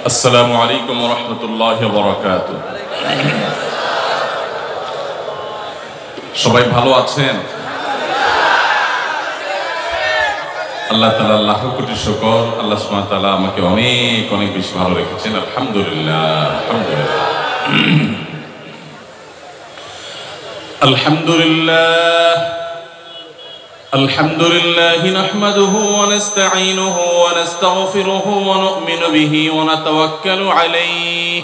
আসসালামু আলাইকুম ওয়া রাহমাতুল্লাহি ওয়া বারাকাতুহু। সবাই ভালো আছেন? আল্লাহ তাআলা লাখ কোটি শুকর, আল্লাহ সুবহানাহু ওয়া তাআলা আমাকে অনেক অনেক বেশি ভালো রেখেছেন। আলহামদুলিল্লাহ আলহামদুলিল্লাহ আলহামদুলিল্লাহ الحمد لله نحمده ونستعينه ونستغفره ونؤمن به ونتوكل عليه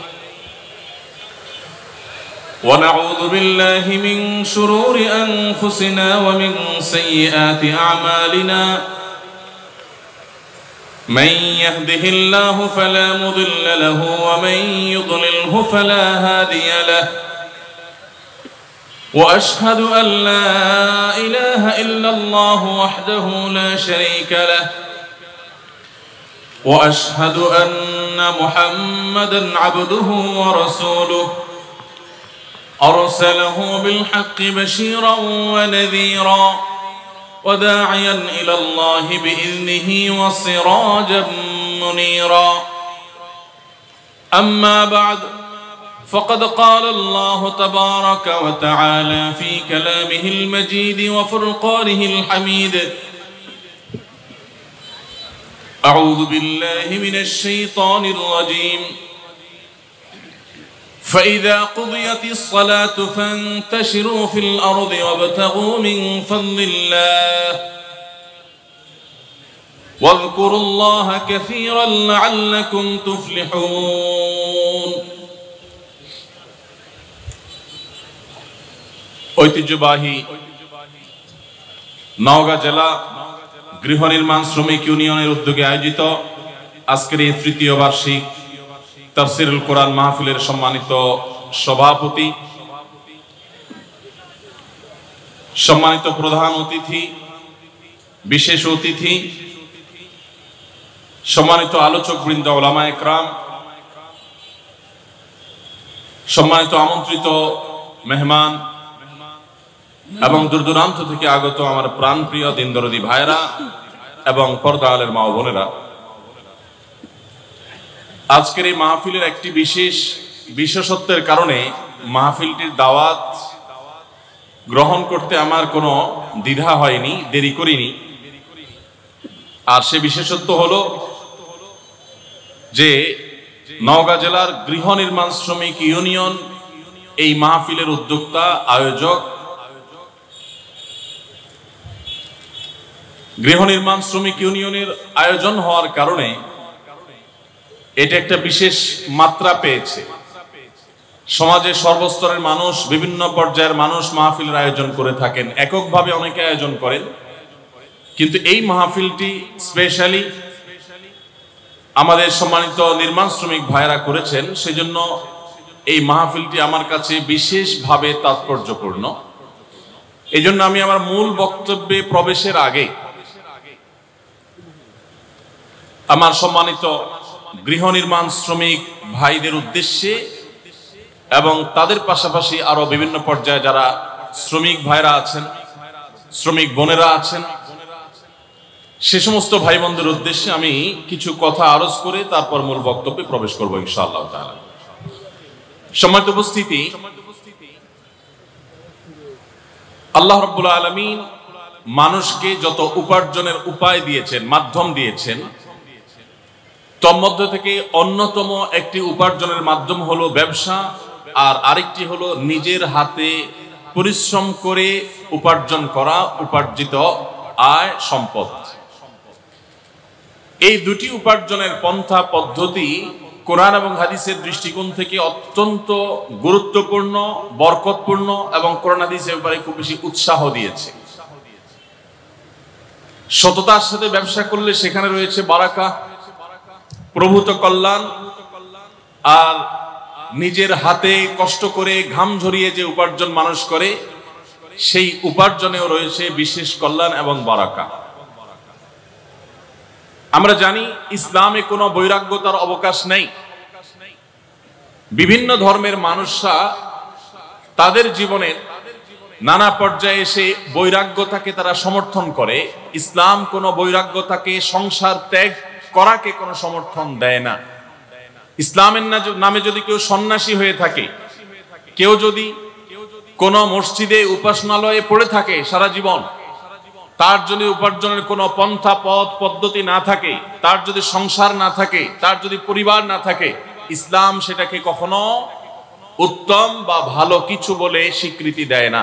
ونعوذ بالله من شرور أنفسنا ومن سيئات أعمالنا من يهده الله فلا مضل له ومن يضلله فلا هادي له وأشهد أن لا إله إلا الله وحده لا شريك له وأشهد أن محمدًا عبده ورسوله أرسله بالحق بشيرًا ونذيرًا وداعيًا إلى الله بإذنه وسراجًا منيرًا أما بعد فقد قال الله تبارك وتعالى في كلامه المجيد وفرقانه الحميد أعوذ بالله من الشيطان الرجيم فإذا قضيت الصلاة فانتشروا في الأرض وابتغوا من فضل الله واذكروا الله كثيرا لعلكم تفلحون ঐতিহ্যবাহী নওগাঁ জেলা গৃহ নির্মাণ শ্রমিক ইউনিয়নের উদ্যোগে আয়োজিত আজকের এই তৃতীয় বার্ষিক তাফসীরুল কোরআন মাহফিলের সম্মানিত সভাপতি, সম্মানিত প্রধান অতিথি, বিশেষ অতিথি, সম্মানিত আলোচক বৃন্দ, উলামায়ে কেরাম, সম্মানিত আমন্ত্রিত মেহমান এবং দূর দূরান্ত থেকে আগত আমার প্রাণপ্রিয় দিনদরদী ভাইরা এবং পর্দা আলের মা ও বোনেরা, আজকের এই মাহফিলের একটি বিশেষত্বের কারণে মাহফিলটির দাওয়াত গ্রহণ করতে আমার কোনো দ্বিধা হয়নি, দেরি করিনি। আর সে বিশেষত্ব হলো যে নওগাঁ জেলার গৃহ নির্মাণ শ্রমিক ইউনিয়ন এই মাহফিলের উদ্যোক্তা, আয়োজক। গৃহ নির্মাণ শ্রমিক ইউনিয়নের আয়োজন হওয়ার কারণে এটা একটা বিশেষ মাত্রা পেয়েছে। সমাজে সর্বস্তরের মানুষ, বিভিন্ন পর্যায়ের মানুষ মাহফিলের আয়োজন করে থাকেন, এককভাবে অনেকে আয়োজন করেন, কিন্তু এই মাহফিলটি স্পেশালি আমাদের সম্মানিত নির্মাণ শ্রমিক ভাইরা করেছেন। সেজন্য এই মাহফিলটি আমার কাছে বিশেষভাবে তাৎপর্যপূর্ণ। এই জন্য আমি আমার মূল বক্তব্যে প্রবেশের আগে আমার সম্মানিত গৃহ নির্মাণ শ্রমিক ভাইদের উদ্দেশ্যে এবং তাদের পাশাপাশি আরো বিভিন্ন পর্যায়ে যারা শ্রমিক ভাইরা আছেন, শ্রমিক বোনেরা আছেন, সে সমস্ত ভাই বোনদের উদ্দেশ্যে আমি কিছু কথা আরজ করে তারপর মূল বক্তব্যে প্রবেশ করব ইনশাআল্লাহ তাআলা। সম্মানিত উপস্থিতি, আল্লাহ রাব্বুল আলামিন মানুষকে যত উপার্জনের উপায় দিয়েছেন, মাধ্যম দিয়েছেন, তন্মধ্য থেকে অন্যতম একটি উপার্জনের মাধ্যম হলো ব্যবসা, আর আরেকটি হলো নিজের হাতে পরিশ্রম করে উপার্জন করা উপার্জিত আয় সম্পদ। এই দুটি উপার্জনের পন্থা পদ্ধতি কোরআন এবং হাদিসের দৃষ্টিকোণ থেকে অত্যন্ত গুরুত্বপূর্ণ, বরকতপূর্ণ এবং কোরআন হাদিসের ব্যাপারে খুব বেশি উৎসাহ দিয়েছে। সততার সাথে ব্যবসা করলে সেখানে রয়েছে বারাকা, প্রভূত কল্যাণ। আর নিজের হাতে কষ্ট করে ঘাম ঝরিয়ে যে উপার্জন মানুষ করে, সেই উপার্জনেও রয়েছে বিশেষ কল্যাণ এবং বারাকা। আমরা জানি ইসলামে কোনো বৈরাগ্যতার অবকাশ নেই। বিভিন্ন ধর্মের মানুষরা তাদের জীবনের নানা পর্যায়ে এসে বৈরাগ্যতাকে তারা সমর্থন করে। ইসলাম কোনো বৈরাগ্যতাকে, সংসার ত্যাগ করাকে কোনো সমর্থন দেয় না। ইসলামের নামে যদি কেউ সন্ন্যাসী হয়ে থাকে, কেউ যদি কোনো মসজিদে উপাসনালয়ে পড়ে থাকে সারা জীবন, তার যদি উপার্জনের কোনো পন্থা পথ পদ্ধতি না থাকে, তার যদি সংসার না থাকে, তার যদি পরিবার না থাকে, ইসলাম সেটাকে কখনো উত্তম বা ভালো কিছু বলে স্বীকৃতি দেয় না।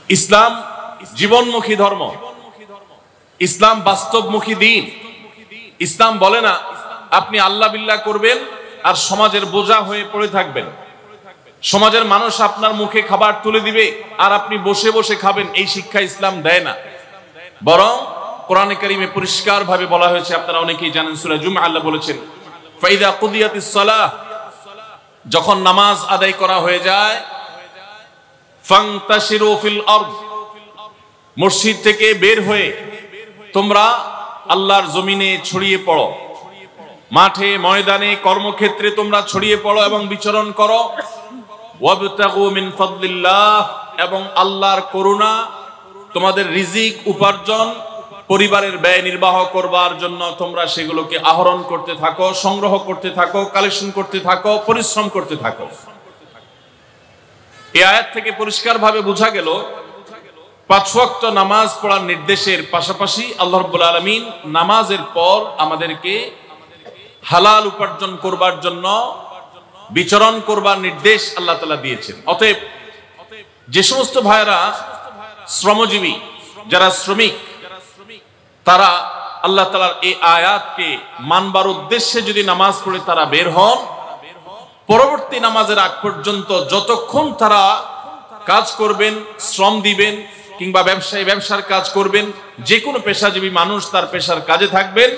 ইসলাম জীবনমুখী ধর্ম, ইসলাম বাস্তবমুখী দিন। ইসলাম বলে না আপনি আল্লাহ বিল্লাহ করবেন আর সমাজের বোঝা হয়ে পড়ে থাকবেন, সমাজের মানুষ আপনার মুখে খাবার তুলে দিবে আর আপনি বসে বসে খাবেন। এই শিক্ষা ইসলাম দেয় না। বরং কোরআনে কারিমে পরিষ্কার ভাবে বলা হয়েছে, আপনারা অনেকেই জানেন, সূরা জুমআ আল্লাহ বলেছেন, ফাইদা কুদিয়াতিস সালাহ, যখন নামাজ আদায় করা হয়ে যায়, ফান্তাশিরু ফিল আরদ, মসজিদ থেকে বের হয়ে তোমরা আল্লাহর জমিনে ছড়িয়ে পড়ো, মাঠে ময়দানে কর্মক্ষেত্রে তোমরা ছড়িয়ে পড়ো এবং বিচরণ করো। ওয়াবতাগু মিন ফাদলিল্লাহ, এবং আল্লাহর করুণা, তোমাদের রিজিক উপার্জন, পরিবারের ব্যয় নির্বাহ করবার জন্য তোমরা সেগুলোকে আহরণ করতে থাকো, সংগ্রহ করতে থাকো, কালেকশন করতে থাকো, পরিশ্রম করতে থাকো। এই আয়াত থেকে পরিষ্কার ভাবে বোঝা গেল 5 ওয়াক্ত নামাজ পড়ার নির্দেশের পাশাপাশি আল্লাহ রাব্বুল আলামিন নামাজের পর আমাদেরকে হালাল উপার্জন করবার জন্য বিচরণ করবার নির্দেশ আল্লাহ তাআলা দিয়েছেন। অতএব যে সমস্ত ভাইরা শ্রমজীবী, যারা শ্রমিক, তারা আল্লাহ তাআলার এই আয়াতকে মানবার উদ্দেশ্যে যদি নামাজ পড়ে তারা বের হন, পরবর্তী নামাজের আগ পর্যন্ত যতক্ষণ তারা কাজ করবেন, শ্রম দিবেন, কিংবা ব্যবসায়ী ব্যবসার কাজ করবেন, যে কোনো পেশাজীবী মানুষ তার পেশার কাজে থাকবেন,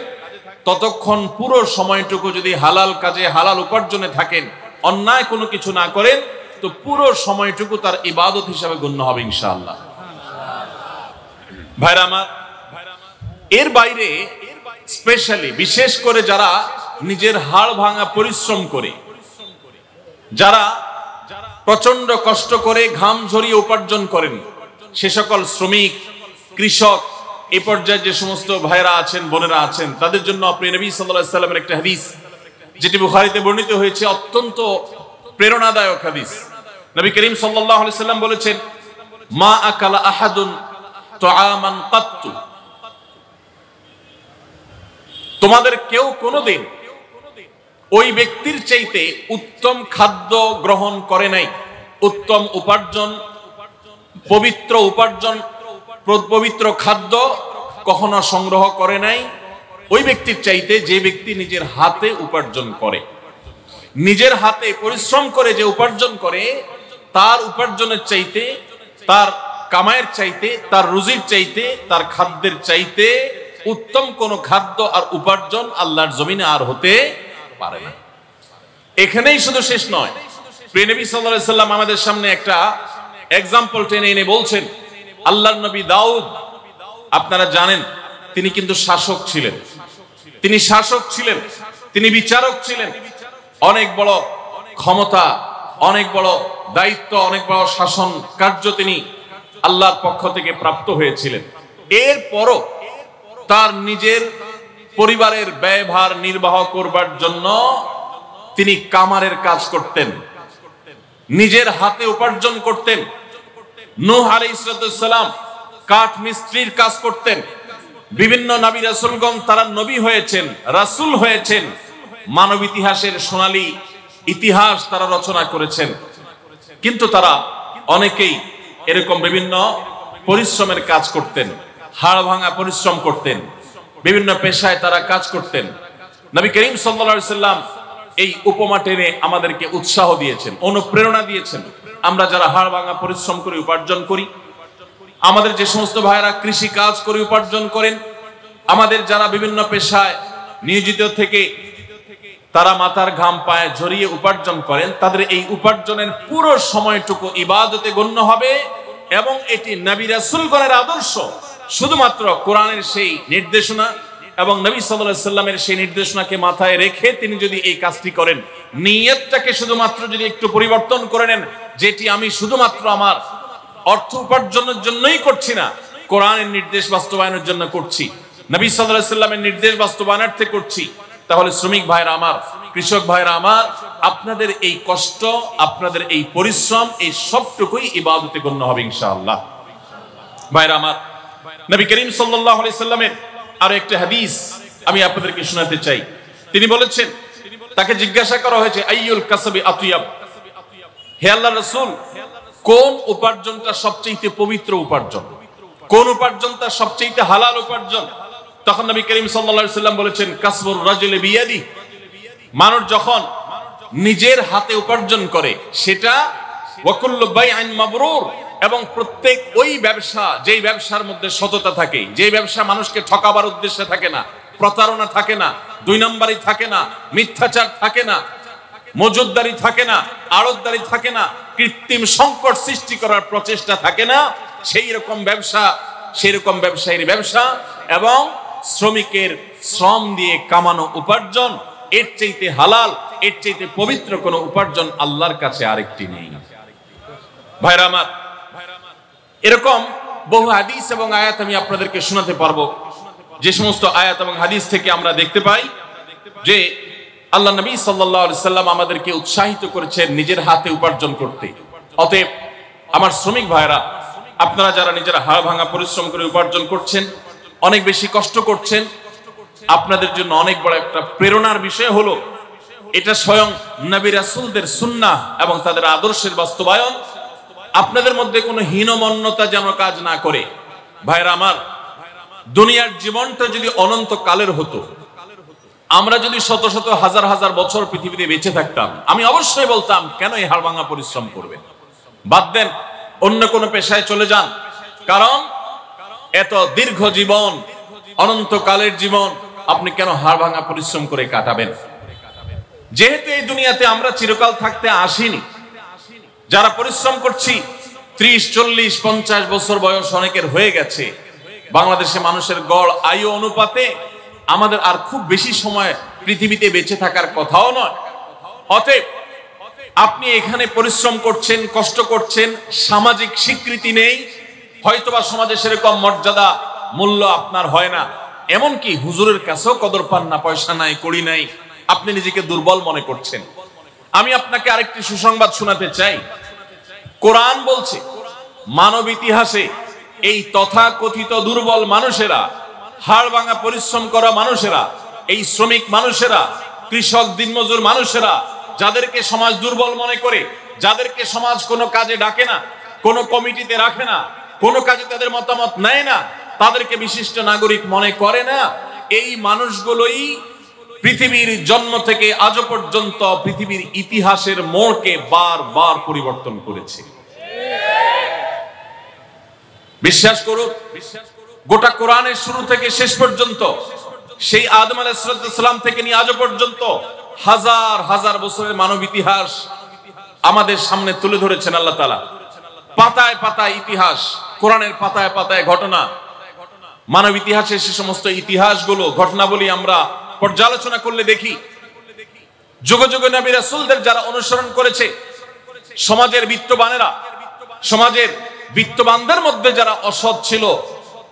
ততক্ষণ পুরো সময়টুকু যদি হালাল কাজে হালাল উপার্জনে থাকেন, অন্যায় কোনো কিছু না করেন, তো পুরো সময়টুকু তার ইবাদত হিসাবে গণ্য হবে ইনশাআল্লাহ। ভাইরা আমার, এর বাইরে স্পেশালি বিশেষ করে যারা নিজের হাড় ভাঙা পরিশ্রম করে, যারা প্রচন্ড কষ্ট করে ঘাম ঝরিয়ে উপার্জন করেন, সে সকল শ্রমিক, কৃষক, এই পর্যায়ে যে সমস্ত ভাইরা আছেন, বোনেরা আছেন, তাদের জন্য প্রিয় নবী সাল্লাল্লাহু আলাইহি সাল্লামের একটা হাদিস, যেটি বুখারীতে বর্ণিত হয়েছে, অত্যন্ত প্রেরণাদায়ক হাদিস। নবী করিম সাল্লাল্লাহু আলাইহি সাল্লাম বলেছেন, মা আকালা আহাদুন তুআমান কাত্তু, তোমাদের কেউ কোনোদিন ওই ব্যক্তির চাইতে উত্তম খাদ্য গ্রহণ করে নাই, উত্তম উপার্জন, পবিত্র উপার্জন, পবিত্র খাদ্য কখনো সংগ্রহ করে নাই ওই ব্যক্তির চাইতে যে ব্যক্তি নিজের হাতে উপার্জন করে। নিজের হাতে পরিশ্রম করে যে উপার্জন করে, তার উপার্জনের চাইতে, তার কামাইয়ের চাইতে, তার রুজির চাইতে, তার খাদ্যের চাইতে উত্তম কোন খাদ্য আর উপার্জন আল্লাহর জমিনে আর হতে পারে না। এখানেই শুধু শেষ নয়, প্রিয় নবী সাল্লাল্লাহু আলাইহি সাল্লাম আমাদের সামনে একটা এক্সাম্পল টেনে এনে বলছেন, আল্লাহর নবী দাউদ, আপনারা জানেন তিনি কিন্তু শাসক ছিলেন, তিনি শাসক ছিলেন, তিনি বিচারক ছিলেন, অনেক বড় ক্ষমতা, অনেক বড় দায়িত্ব, অনেক বড় শাসন কার্য তিনি আল্লাহর পক্ষ থেকে প্রাপ্ত হয়েছিলেন। এরপরও তার নিজের পরিবারের ব্যয়ভার নির্বাহ করবার জন্য তিনি কামারের কাজ করতেন, নিজের হাতে উপার্জন করতেন। নূহ আলাইহিস সালাম কাঠ মিস্ত্রির কাজ করতেন। বিভিন্ন নবী রাসূলগণ তারা নবী হয়েছেন, রাসূল হয়েছেন, মানব ইতিহাসের সোনালী ইতিহাস তারা রচনা করেছেন। কিন্তু তারা অনেকেই এরকম বিভিন্ন পরিশ্রমের কাজ করতেন, হাড় ভাঙা পরিশ্রম করতেন, বিভিন্ন পেশায় তারা কাজ করতেন। নবী করিম সাল্লাল্লাহু আলাইহি সাল্লাম এই উপমা টেনে আমাদেরকে উৎসাহ দিয়েছেন, অনুপ্রেরণা দিয়েছেন। আমরা যারা হাড় ভাঙা পরিশ্রম করে উপার্জন করি, আমাদের যে সমস্ত ভাইরা কৃষি কাজ করে উপার্জন করেন, আমাদের যারা বিভিন্ন পেশায় নিয়োজিত থেকে তারা মাথার ঘাম পায়ে ঝরিয়ে উপার্জন করেন, তাদের এই উপার্জনের পুরো সময়টুকু ইবাদতে গণ্য হবে এবং এটি নবী রাসূলগণের আদর্শ। শুধুমাত্র কোরআনের সেই নির্দেশনা এবং নবী সাল্লাল্লাহু আলাইহি সাল্লামের সেই নির্দেশনাকে মাথায় রেখে তিনি যদি এই কাজটি করেন, নিয়তটাকে শুধুমাত্র যদি একটু পরিবর্তন করে নেন, যেটি আমি শুধুমাত্র আমার অর্থ উপার্জনের জন্যই করছি না, কোরআনের নির্দেশ বাস্তবায়নের জন্য করছি, নবী সাল্লাল্লাহু আলাইহি সাল্লামের নির্দেশ বাস্তবায়নার্থে করছি, তাহলে শ্রমিক ভাইরা আমার, কৃষক ভাইরা আমার, আপনাদের এই কষ্ট, আপনাদের এই পরিশ্রম, এই সবটুকুই ইবাদতে গণ্য হবে ইনশাআল্লাহ। ভাইরা আমার, নবী করিম সাল্লাল্লাহু আলাইহি সাল্লামের আরো একটা হাদিস আমি আপনাদেরকে শোনাতে চাই। তিনি বলেছেন, তাকে জিজ্ঞাসা করা হয়েছে, আইয়ুল কাসবি আতিয়াব, হে আল্লাহর রাসূল, কোন উপার্জনটা সবচেয়ে পবিত্র উপার্জন, কোন উপার্জনটা সবচেয়ে হালাল উপার্জন? তখন নবী করিম সাল্লাল্লাহু আলাইহি সাল্লাম বলেছেন, কাসবুর রাজুলি বিয়াদি, মানুষ যখন নিজের হাতে উপার্জন করে সেটা, ওয়া কুল্লু বাই'আন মাবরুর, এবং প্রত্যেক ওই ব্যবসা, যেই ব্যবসার মধ্যে সততা থাকে, যেই ব্যবসা মানুষকে ঠকাবার উদ্দেশ্যে থাকে না, প্রতারণা থাকে না, দুই নম্বরই থাকে না, মিথ্যাচার থাকে না, মজুদদারি থাকে না, আড়তদারি থাকে না, কৃত্রিম সংকট সৃষ্টি করার প্রচেষ্টা থাকে না, সেই রকম ব্যবসা, সেই রকম ব্যবসায়ীর ব্যবসা এবং শ্রমিকের শ্রম দিয়ে কামানো উপার্জন, এর চাইতে হালাল, এর চাইতে পবিত্র কোনো উপার্জন আল্লাহর কাছে আরেকটি নেই। ভাইরা আমার, এরকম বহু হাদিস এবং আয়াত আমি আপনাদেরকে শোনাতে পারবো, যে সমস্ত আয়াত এবং হাদিস থেকে আমরা দেখতে পাই যে আল্লাহ নবী সাল্লাল্লাহু আলাইহি সাল্লাম আমাদেরকে উৎসাহিত করেছেন নিজের হাতে উপার্জন করতে। অতএব আমার শ্রমিক ভাইরা, আপনারা যারা নিজেরা হাড় ভাঙা পরিশ্রম করে উপার্জন করছেন, অনেক বেশি কষ্ট করছেন, আপনাদের জন্য অনেক বড় একটা প্রেরণার বিষয় হলো, এটা স্বয়ং নবী রাসূলদের সুন্নাহ এবং তাদের আদর্শের বাস্তবায়ন। আপনাদের মধ্যে কোনো হীনমন্যতা যেন কাজ না করে। ভাইরা আমার, দুনিয়ার জীবনটা যদি অনন্ত কালের হতো, আমরা যদি শত শত হাজার হাজার বছর পৃথিবীতে বেঁচে থাকতাম, আমি অবশ্যই বলতাম, কেন এই হাড় ভাঙা পরিশ্রম করবেন, বাদ দেন, অন্য কোনো পেশায় চলে যান। কারণ এত দীর্ঘ জীবন, অনন্তকালের জীবন, আপনি কেন হাড় ভাঙা পরিশ্রম করে কাটাবেন? যেহেতু এই দুনিয়াতে আমরা চিরকাল থাকতে আসিনি, যারা পরিশ্রম করছি 30, 40, 50 বছর বয়স অনেকের হয়ে গেছে। বাংলাদেশে মানুষের গড় আয়ু অনুপাতে আমাদের আর খুব বেশি সময় পৃথিবীতে বেঁচে থাকার কথাও নয়। অতএব আপনি এখানে পরিশ্রম করছেন, কষ্ট করছেন, সামাজিক স্বীকৃতি নেই, হয়তোবা সমাজে সেরকম মর্যাদা মূল্য আপনার হয় না, এমনকি হুজুরের কাছেও কদর পান না, পয়সা নাই, কড়ি নাই, আপনি নিজেকে দুর্বল মনে করছেন। আমি আপনাকে আরেকটি সুসংবাদ শোনাতে চাই। কোরআন বলছে, মানব ইতিহাসে এই তথাকথিত দুর্বল মানুষেরা, হাড় ভাঙা পরিশ্রম করা মানুষেরা, এই শ্রমিক মানুষেরা, কৃষক, দিনমজুর মানুষেরা, যাদেরকে সমাজ দুর্বল মনে করে, যাদেরকে সমাজ কোনো কাজে ডাকে না, কোনো কমিটিতে রাখে না, কোনো কাজে তাদের মতামত নেয় না, তাদেরকে বিশিষ্ট নাগরিক মনে করে না, এই মানুষগুলোই পৃথিবীর জন্ম থেকে আজও পর্যন্ত পৃথিবীর ইতিহাসের মোড়কে বারবার পরিবর্তন করেছে। বিশ্বাস করুন, গোটা কোরআনের শুরু থেকে শেষ পর্যন্ত, সেই আদম আলাইহিস সালাম থেকে নিয়ে আজও পর্যন্ত হাজার হাজার বছরের মানব ইতিহাস আমাদের সামনে তুলে ধরেছেন আল্লাহ তাআলা। পাতায় পাতায় ইতিহাস, কোরআনের পাতায় পাতায় ঘটনা, মানব ইতিহাসের সে সমস্ত ইতিহাসগুলো, ঘটনাবলী আমরা পর্যালোচনা করলে দেখি, যুগে যুগে নবী রাসূলদের যারা অনুসরণ করেছে, সমাজের বিত্তবানেরা, সমাজের বিত্তবানদের মধ্যে যারা অসৎ ছিল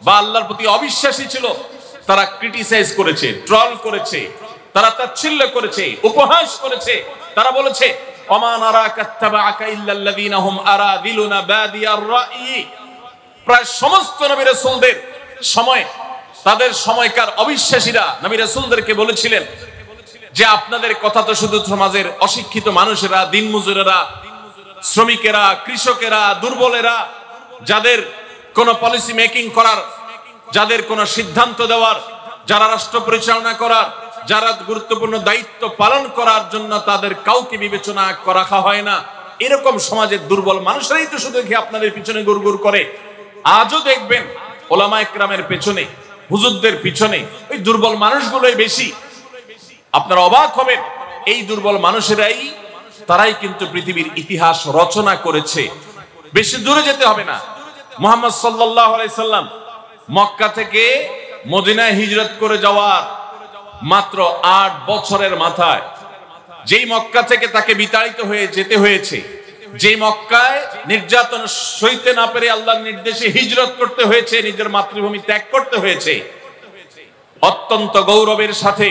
বা আল্লাহর প্রতি অবিশ্বাসী ছিল, তারা ক্রিটিসাইজ করেছে, ট্রল করেছে, তারা তাচ্ছিল্য করেছে, উপহাস করেছে। তারা বলেছে, ওমান আরাকাত্তাবাআকা ইল্লাল্লাযীনা হুম আরাদিলুনা বাদিয়ার রাই। প্রায় সমস্ত নবী রাসূলদের সময়, তাদের সময়কার অবিশ্বাসীরা নবী রাসূলদেরকে বলেছিলেন যে আপনাদের কথা তো শুধু সমাজের অশিক্ষিত মানুষেরা, দিনমজুরেরা, শ্রমিকেরা, কৃষকেরা, দুর্বলেরা, যাদের কোন পলিসি মেকিং করার, যাদের কোন সিদ্ধান্ত দেওয়ার, যারা রাষ্ট্র পরিচালনা করার, যারা গুরুত্বপূর্ণ দায়িত্ব পালন করার জন্য তাদের কাউকে বিবেচনা রাখা হয় না, এরকম সমাজের দুর্বল মানুষরাই তো শুধু আপনাদের পিছনে গুড়গুড় করে। আজও দেখবেন ওলামায়ে কেরামের পেছনে, হুজুরদের পিছনে ওই দুর্বল মানুষগুলোই বেশি। আপনারা অবাক হবেন, এই দুর্বল মানুষেরাই, তারাই কিন্তু পৃথিবীর ইতিহাস রচনা করেছে। বেশি দূরে যেতে হবে না, মুহাম্মদ সাল্লাল্লাহু আলাইহি সাল্লাম মক্কা থেকে মদিনায় হিজরত করে যাওয়ার মাত্র 8 বছরের মাথায়, যেই মক্কা থেকে তাকে বিতাড়িত হয়ে যেতে হয়েছে, যেই মক্কায় নির্যাতন সইতে না পেরে আল্লাহর নির্দেশে হিজরত করতে হয়েছে, নিজের মাতৃভূমি ত্যাগ করতে হয়েছে, অত্যন্ত গৌরবের সাথে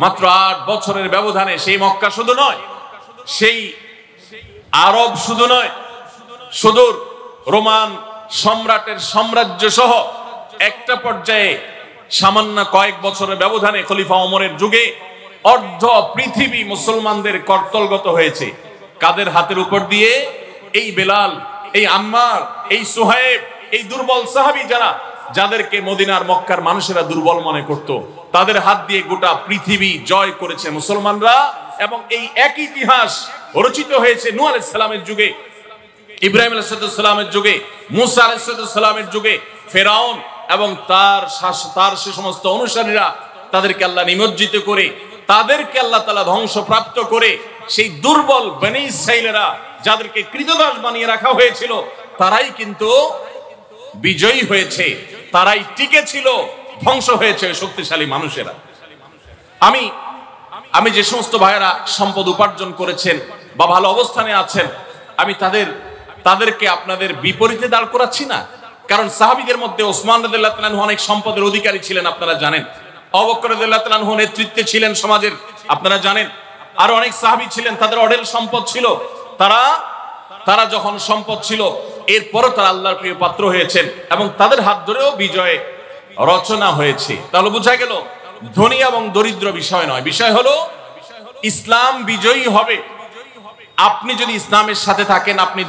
মাত্র 8 বছরের ব্যবধানে সেই মক্কা শুধু নয়, সেই আরব শুধু নয়, সুদূর রোমান সম্রাটের সাম্রাজ্য সহ একটা পর্যায়ে সামান্য কয়েক বছরের ব্যবধানে খলিফা ওমরের যুগে অর্ধ পৃথিবী মুসলমানদের কর্তলগত হয়েছে। কাদের হাতের উপর দিয়ে? এই বেলাল, এই আম্মার, এই সুহাইব, এই দুর্বল সাহাবী যাদেরকে মদিনার মক্কার মানুষেরা দুর্বল মনে করত, তাদের হাত দিয়ে গোটা পৃথিবী জয় করেছে মুসলমানরা। এবং এই এক ইতিহাস রচিত হয়েছে নূহ আলাইহিস সালামের যুগে, ইব্রাহিম আলাইহিস সালামের যুগে, মুসা আলাইহিস সালামের যুগে। ফেরাউন এবং তার সে সমস্ত অনুসারীরা তাদেরকে আল্লাহ নিমজ্জিত করে, তাদেরকে আল্লাহ তাআলা ধ্বংসপ্রাপ্ত করে, সেই দুর্বল বনী ইসরাঈলেরা যাদেরকে কৃতদাস বানিয়ে রাখা হয়েছিল, তারাই কিন্তু বিজয়ী হয়েছে, তারাই টিকে ছিল, ধ্বংস হয়েছে শক্তিশালী মানুষেরা। আমি যে সমস্ত ভাইয়েরা সম্পদ উপার্জন করেছেন বা ভালো অবস্থানে আছেন, আমি তাদেরকে আপনাদের বিপরীতে দাঁড় করাচ্ছি না। কারণ সাহাবীদের মধ্যে ওসমান রাদিয়াল্লাহু তাআলা আনহু অনেক সম্পদের অধিকারী ছিলেন, আপনারা জানেন। আবু বকর রাদিয়াল্লাহু তাআলা আনহু নেতৃত্বে ছিলেন সমাজের, আপনারা জানেন। আরো অনেক সাহাবী ছিলেন, তাদের অঢেল সম্পদ ছিল। তারা যখন সম্পদ ছিল, এরপরও তারা আল্লাহর প্রিয় পাত্র হয়েছেন এবং তাদের হাত ধরেও বিজয় রচনা হয়েছে। তাহলে বোঝা গেল ধনী এবং দরিদ্র বিষয় নয়, বিষয় হলো ইসলাম বিজয়ী হবে। আপনি যদি ইসলামের সাথে থাকেন, আপনি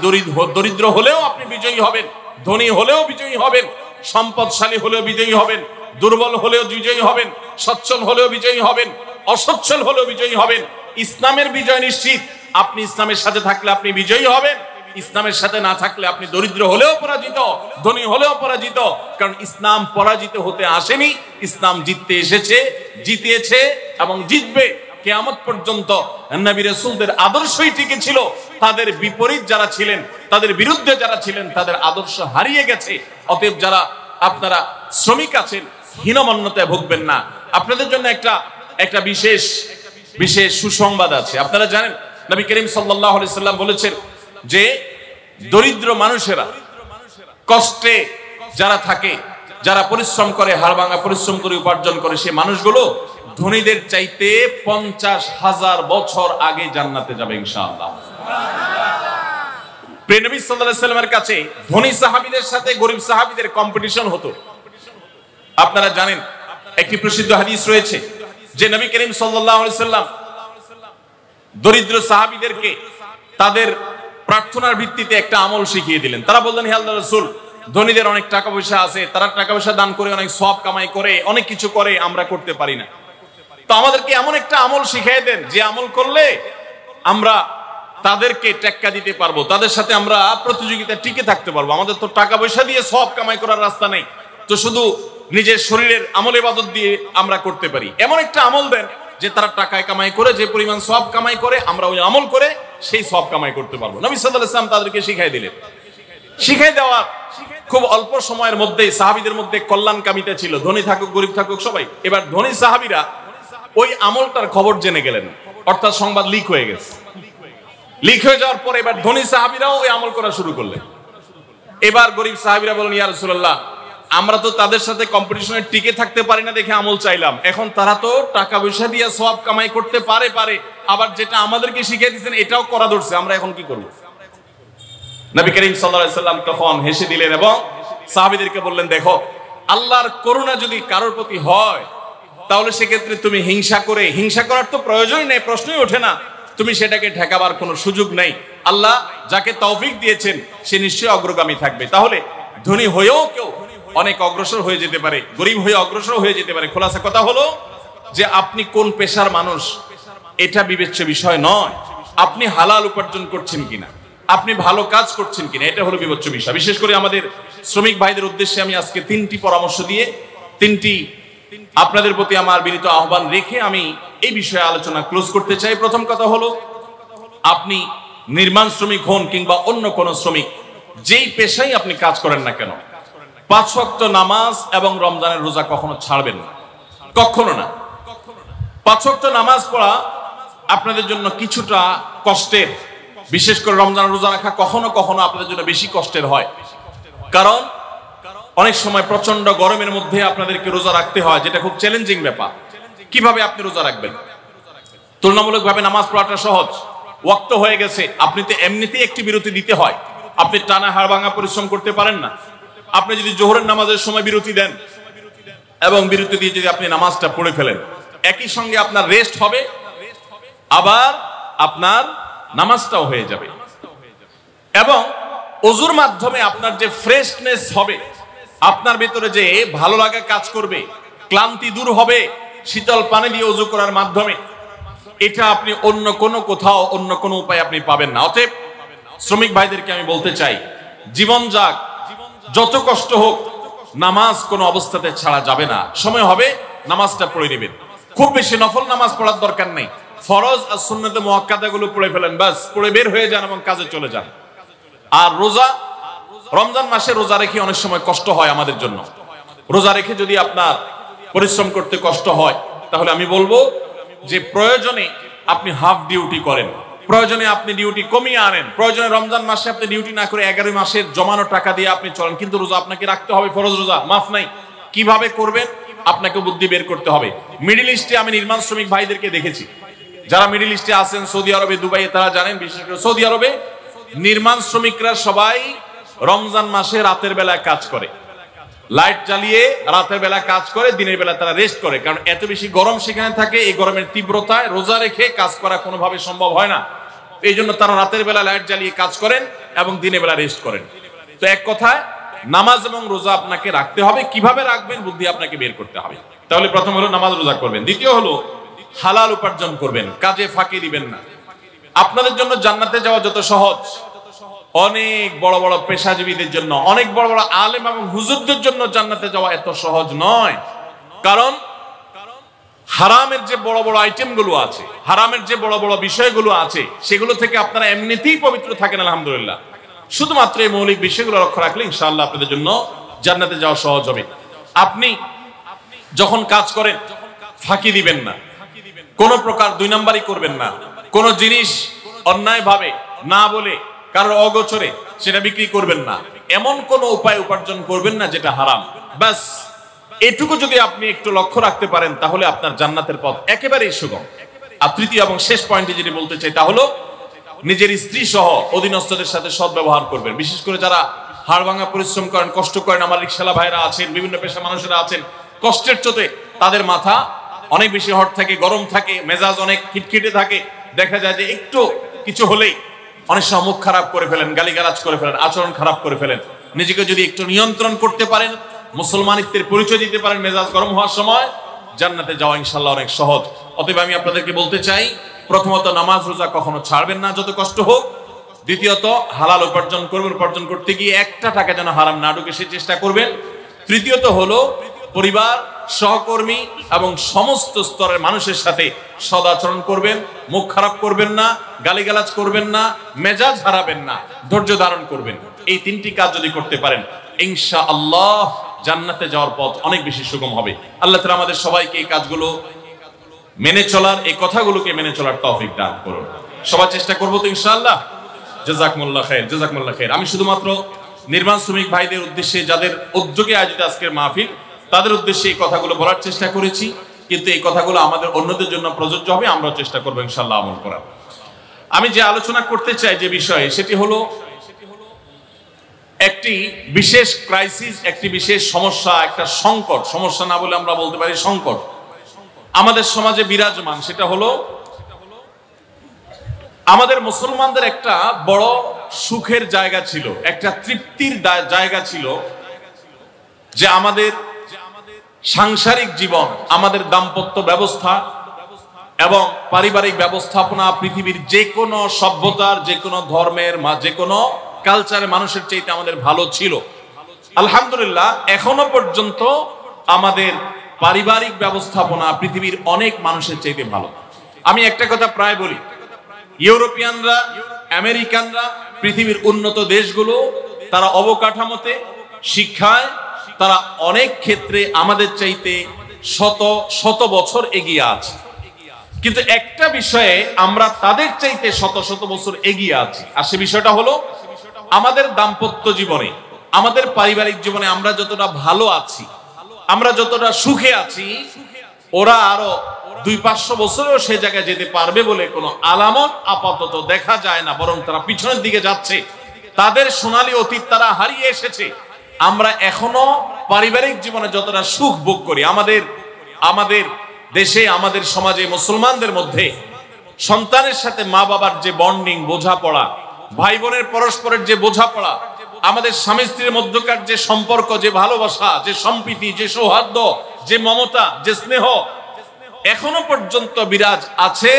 দরিদ্র হলেও আপনি বিজয়ী হবেন, ধনী হলেও বিজয়ী হবেন, সম্পদশালী হলেও বিজয়ী হবেন, দুর্বল হলেও বিজয়ী হবেন, সচ্ছল হলেও বিজয়ী হবেন, অসচ্ছল হলেও বিজয়ী হবেন। ইসলামের বিজয় নিশ্চিত। আপনি ইসলামের সাথে থাকলে আপনি বিজয়ী হবেন, ইসলামের সাথে না থাকলে আপনি দরিদ্র হলেও পরাজিত, ধনী হলেও পরাজিত। কারণ ইসলাম পরাজিত হতে আসেনি, ইসলাম জিততে এসেছে, জিতেছে এবং জিতবে। কিয়ামত পর্যন্ত নবী রাসূলদের আদর্শই টিকে ছিল। তাদের বিপরীত যারা ছিলেন, তাদের বিরুদ্ধে যারা ছিলেন, তাদের আদর্শ হারিয়ে গেছে। অতএব যারা আপনারা শ্রমিক আছেন, হীনমন্যতায় ভুগবেন না। আপনাদের জন্য একটা বিশেষ সুসংবাদ আছে। আপনারা জানেন নবী করিম সাল্লাল্লাহু আলাইহি সাল্লাম বলেছেন যে দরিদ্র মানুষেরা, কষ্টে যারা থাকে, যারা পরিশ্রম করে, হাড়ভাঙা পরিশ্রম করে উপার্জন করে, সে মানুষগুলো ধনীদের চাইতে 50,000 বছর আগে জান্নাতে যাবে ইনশাআল্লাহ। প্রিয় নবী সাল্লাল্লাহু আলাইহি সাল্লামের কাছে ধনী সাহাবীদের সাথে গরীব সাহাবীদের কম্পিটিশন হতো। আপনারা জানেন একটি প্রসিদ্ধ হাদিস রয়েছে যে নবী করিম সাল্লাল্লাহু আলাইহি সাল্লাম দরিদ্র সাহাবীদেরকে তাদের প্রার্থনার ভিত্তিতে একটা আমল শিখিয়ে দিলেন। তারা বললেন, হে আল্লাহর রাসূল, ধনীদের অনেক টাকা পয়সা আছে, তারা টাকা পয়সা দান করে অনেক সওয়াব কামাই করে, অনেক কিছু করে, আমরা করতে পারি না। তো আমাদেরকে এমন একটা আমল শিখিয়ে দেন যে আমল করলে আমরা তাদেরকে টেক্কা দিতে পারবো, তাদের সাথে আমরা প্রতিযোগিতায় টিকে থাকতে পারবো। আমাদের তো টাকা পয়সা দিয়ে সওয়াব কামাই করার রাস্তা নেই, তো শুধু নিজের শরীরের আমল ইবাদত দিয়ে আমরা করতে পারি। এমন একটা আমল দেন যে তারা টাকায় কামাই করে যে পরিমাণ সওয়াব কামাই করে, আমরা ওই আমল করে সেই সওয়াব কামাই করতে পারবো। নবী সাল্লাল্লাহু আলাইহি ওয়াসাল্লাম তাদেরকে শিখিয়ে দিলেন। শিখিয়ে দেওয়ার খুব অল্প সময়ের মধ্যেই সাহাবীদের মধ্যে কল্যাণকামিতা ছিল, ধনী থাকুক গরিব থাকুক সবাই। এবার ধনী সাহাবীরা ওই আমলটার খবর জেনে গেলেন, অর্থাৎ সংবাদ লিক হয়ে গেছে। লিক হয়ে যাওয়ার পরে এবার ধনী সাহাবীরাও ওই আমল করা শুরু করলেন। এবার গরিব সাহাবীরা বলেন, ইয়া রাসূলুল্লাহ, আমরা তো তাদের সাথে কম্পিটিশনে টিকে থাকতে পারি না দেখে আমল চাইলাম, এখন তারা তো টাকা পয়সা দিয়ে সওয়াব কামাই করতে পারে, আবার যেটা আমাদেরকে শিখিয়ে দিয়েছেন এটাও করা ধরছে, আমরা এখন কি করব? নবী করিম সাল্লাল্লাহু আলাইহি সাল্লাম তখন হেসে দিলেন এবং সাহাবীদেরকে বললেন, দেখো, আল্লাহর করুণা যদি কারোর প্রতি হয় তাহলে সেক্ষেত্রে তুমি হিংসা করার তো প্রয়োজনই নেই, প্রশ্নই ওঠে না। তুমি সেটাকে ঠেকাবার কোনো সুযোগ নেই। আল্লাহ যাকে তৌফিক দিয়েছেন সে নিশ্চয়ই অগ্রগামী থাকবে। তাহলে ধনী হয়েও কেউ অনেক অগ্রসর হয়ে যেতে পারে, গরিব হয়ে অগ্রসর হয়ে যেতে পারে। খোলাসা কথা হলো যে আপনি কোন পেশার মানুষ এটা বিবেচ্য বিষয় নয়, আপনি হালাল উপার্জন করছেন কিনা, আপনি ভালো কাজ করছেন কিনা, এটা হলো বিবেচ্য বিষয়। বিশেষ করে আমাদের শ্রমিক ভাইদের উদ্দেশ্যে আমি আজকে 3টি পরামর্শ দিয়ে 3টি আপনাদের প্রতি আমার বিনীত আহ্বান রেখে আমি এই বিষয়ে আলোচনা ক্লোজ করতে চাই। প্রথম কথা হলো, আপনি নির্মাণ শ্রমিক হন কিংবা অন্য কোন শ্রমিক, যেই পেশায় আপনি কাজ করেন না কেন, 5 ওয়াক্ত নামাজ এবং রমজানের রোজা কখনো ছাড়বেন না, কখনো না। 5 ওয়াক্ত নামাজ পড়া আপনাদের জন্য কিছুটা কষ্টের, বিশেষ করে রমজানের রোজা রাখা কখনো কখনো আপনাদের জন্য বেশি কষ্টের হয়। কারণ অনেক সময় প্রচন্ড গরমের মধ্যে আপনাদেরকে রোজা রাখতে হয়, যেটা খুব চ্যালেঞ্জিং ব্যাপার। কিভাবে আপনি রোজা রাখবেন? তুলনামূলকভাবে নামাজ পড়াটা সহজ। ওয়াক্ত হয়ে গেছে, আপনি তো এমনিতেই একটি বিরতি দিতে হয়। আপনি টানা হাড় ভাঙা পরিশ্রম করতে পারেন না। আপনি যদি জোহরের নামাজের সময় বিরতি দেন এবং বিরতি দিয়ে যদি আপনি নামাজটা পড়ে ফেলেন, একই সঙ্গে আপনার রেস্ট হবে, আবার আপনার নামাজটাও হয়ে যাবে। এবং ওযুর মাধ্যমে আপনার যে ফ্রেশনেস হবে, আপনার ভিতরে যে ভালো লাগা কাজ করবে, ক্লান্তি দূর হবে শীতল পানি দিয়ে ওযু করার মাধ্যমে, এটা আপনি অন্য কোনো কোথাও অন্য কোনো উপায় আপনি পাবেন না। অতএব শ্রমিক ভাইদেরকে আমি বলতে চাই, জীবন যাক, যত কষ্ট হোক, নামাজ কোনো অবস্থাতে ছাড়া যাবে না। সময় হবে নামাজটা পড়ে নেবেন। খুব বেশি নফল নামাজ পড়ার দরকার নেই, ফরজ আর সুন্নতে মুআক্কাদাগুলো পড়ে ফেলেন, বাস পড়ে বের হয়ে যান এবং কাজে চলে যান। আর রোজা, রমজান মাসে রোজা রেখে অনেক সময় কষ্ট হয় আমাদের জন্য। রোজা রেখে যদি আপনার পরিশ্রম করতে কষ্ট হয়, তাহলে আমি বলবো যে প্রয়োজনে আপনি হাফ ডিউটি করেন, প্রয়োজনে আপনি ডিউটি কমিয়ে আনেন, প্রয়োজনে রমজান মাসে আপনি ডিউটি না করে 11 মাসের জমানো টাকা দিয়ে আপনি চলেন, কিন্তু রোজা আপনাকে রাখতে হবে, ফরজ রোজা, মাফ নাই। কিভাবে করবেন আপনাকে বুদ্ধি বের করতে হবে। মিডল ইস্টে আমি নির্মাণ শ্রমিক ভাইদেরকে দেখেছি, যারা মিডল ইস্টে আছেন, সৌদি আরবে, দুবাইয়ে, তারা জানেন। বিশেষ করে সৌদি আরবে নির্মাণ শ্রমিকরা সবাই রমজান মাসে রাতের বেলায় কাজ করে, লাইট জ্বালিয়ে রাতের বেলা কাজ করে, দিনের বেলা তারা রেস্ট করে। কারণ এত বেশি গরম সেখানে থাকে, এই গরমের তীব্রতায় রোজা রেখে কাজ করা কোনোভাবে সম্ভব হয় না। এই জন্য তারা রাতের বেলা লাইট জ্বালিয়ে কাজ করেন এবং দিনের বেলা রেস্ট করেন। তো এক কথায় নামাজ এবং রোজা আপনাকে রাখতে হবে। কিভাবে রাখবেন বুদ্ধি আপনাকে বের করতে হবে। তাহলে প্রথম হলো নামাজ রোজা করবেন, দ্বিতীয় হলো হালাল উপার্জন করবেন, কাজে ফাঁকি দিবেন না। আপনাদের জন্য জান্নাতে যাওয়া যত সহজ, অনেক বড় বড় পেশাজীবীদের জন্য, অনেক বড় বড় আলেম এবং হুজুরদের জন্য জান্নাতে যাওয়া এত সহজ নয়। কারণ হারামের যে বড় বড় আইটেম গুলো আছে, হারামের যে বড় বড় বিষয়গুলো আছে, সেগুলো থেকে আপনারা এমনিতেই পবিত্র থাকেন আলহামদুলিল্লাহ। শুধুমাত্র এই মৌলিক বিষয়গুলো লক্ষ্য রাখলে ইনশাআল্লাহ আপনাদের জন্য জান্নাতে যাওয়া সহজ হবে। আপনি যখন কাজ করেন ফাঁকি দিবেন না, কোন প্রকার দুই নাম্বারই করবেন না, কোন জিনিস অন্যায় ভাবে না বলে কারোর অগোচরে সেটা বিক্রি করবেন না, এমন কোন উপায় উপার্জন করবেন না যেটা হারাম। বাস এটুকু যদি আপনি একটু লক্ষ্য রাখতে পারেন, তাহলে আপনার জান্নাতের পথ একেবারেই সুগম। আর তৃতীয় এবং শেষ পয়েন্টে যেটি বলতে চাই, তা হলো নিজের স্ত্রী সহ অধীনস্থদের সাথে সদ্ব্যবহার করবেন। বিশেষ করে যারা হাড়ভাঙা পরিশ্রম করেন, কষ্ট করেন, আমার রিকশালা ভাইরা আছেন, বিভিন্ন পেশা মানুষেরা আছেন, কষ্টের চোটে তাদের মাথা অনেক বেশি হট থাকে, গরম থাকে, মেজাজ অনেক খিটখিটে থাকে। দেখা যায় যে একটু কিছু হলেই অনেক সময় মুখ খারাপ করে ফেলেন, গালিগালাজ করে ফেলেন, আচরণ খারাপ করে ফেলেন। নিজেকে যদি একটু নিয়ন্ত্রণ করতে পারেন, মুসলমানিত্বের পরিচয় দিতে পারেন মেজাজ গরম হওয়ার সময়, জান্নাতে যাওয়া ইনশাআল্লাহ অনেক সহজ। অতএব আমি আপনাদেরকে বলতে চাই, প্রথমত নামাজ রোজা কখনো ছাড়বেন না যত কষ্ট হোক। দ্বিতীয়ত হালাল উপার্জন করবেন, উপার্জন করতে গিয়ে একটা টাকা যেন হারাম না ঢুকে সে চেষ্টা করবেন। তৃতীয়ত হলো পরিবার, সহকর্মী এবং সমস্ত স্তরের মানুষের সাথে সদাচরণ করবেন, মুখ খারাপ করবেন না, গালিগালাজ করবেন না, মেজাজ হারাবেন না, ধৈর্য ধারণ করবেন। এই তিনটি কাজ যদি করতে পারেন, ইনশাআল্লাহ জান্নাতে যাওয়ার পথ অনেক বেশি সুগম হবে। আল্লাহ তাআলা আমাদের সবাইকে এই কাজগুলো মেনে চলার, এই কথাগুলোকে মেনে চলার তৌফিক দান করুন। সবাই চেষ্টা করবো তো ইনশাআল্লাহ। জাযাকুমুল্লাহ খাইর, জাযাকুমুল্লাহ খাইর। আমি শুধুমাত্র নির্মাণ শ্রমিক ভাইদের উদ্দেশ্যে, যাদের উদ্যোগে আয়োজিত আজকের মাহফিল, তাদের উদ্দেশ্যে এই কথাগুলো বলার চেষ্টা করেছি, কিন্তু এই কথাগুলো আমাদের অন্যদের জন্য প্রযোজ্য হবে। আমরা চেষ্টা করবো ইনশাআল্লাহ আমল করার। আমি যে আলোচনা করতে চাই যে বিষয়ে, সেটি হলো একটি বিশেষ ক্রাইসিস, একটি বিশেষ সমস্যা, একটা সংকট, সমস্যা না বলে আমরা বলতে পারি সংকট আমাদের সমাজে বিরাজমান। সেটা হলো আমাদের মুসলমানদের একটা বড় সুখের জায়গা ছিল, একটা তৃপ্তির জায়গা ছিল, যে আমাদের সাংসারিক জীবন, আমাদের দাম্পত্য ব্যবস্থা এবং পারিবারিক ব্যবস্থাপনা পৃথিবীর যে কোনো সভ্যতার, যে কোনো ধর্মের, যে কোনো কালচারের মানুষের চাইতে আমাদের ভালো ছিল। আলহামদুলিল্লাহ এখনো পর্যন্ত আমাদের পারিবারিক ব্যবস্থাপনা পৃথিবীর অনেক মানুষের চাইতে ভালো। আমি একটা কথা প্রায় বলি, ইউরোপিয়ানরা, আমেরিকানরা, পৃথিবীর উন্নত দেশগুলো, তারা অবকাঠামোতে, শিক্ষায় তারা অনেক ক্ষেত্রে আমাদের চাইতে শত শত বছর এগিয়ে আছে। কিন্তু একটা বিষয়ে আমরা তাদের চাইতে শত শত বছর এগিয়ে আছি, আর সে বিষয়টা হলো আমাদের দাম্পত্য জীবনে, আমাদের পারিবারিক জীবনে আমরা যতটা ভালো আছি, আমরা যতটা সুখে আছি, ওরা আরো 200-500 বছরেও সে জায়গায় যেতে পারবে বলে কোনো আলামত আপাতত দেখা যায় না, বরং তারা পিছনের দিকে যাচ্ছে। তাদের সোনালী অতীত তারা হারিয়ে এসেছে। আমরা এখনো পারিবারিক জীবনে যতটা সুখ ভোগ করি, আমাদের দেশে, আমাদের সমাজে, মুসলমানদের মধ্যে সন্তানের সাথে মা বাবার যে বন্ডিং, বোঝাপড়া, ভাই বোনের পরস্পরের যে বোঝাপড়া, আমাদের স্বামী স্ত্রীর মধ্যকার যে সম্পর্ক, যে ভালোবাসা, যে সম্প্রীতি, যে সৌহার্দ্য, যে মমতা, যে স্নেহ এখনো পর্যন্ত বিরাজ আছে।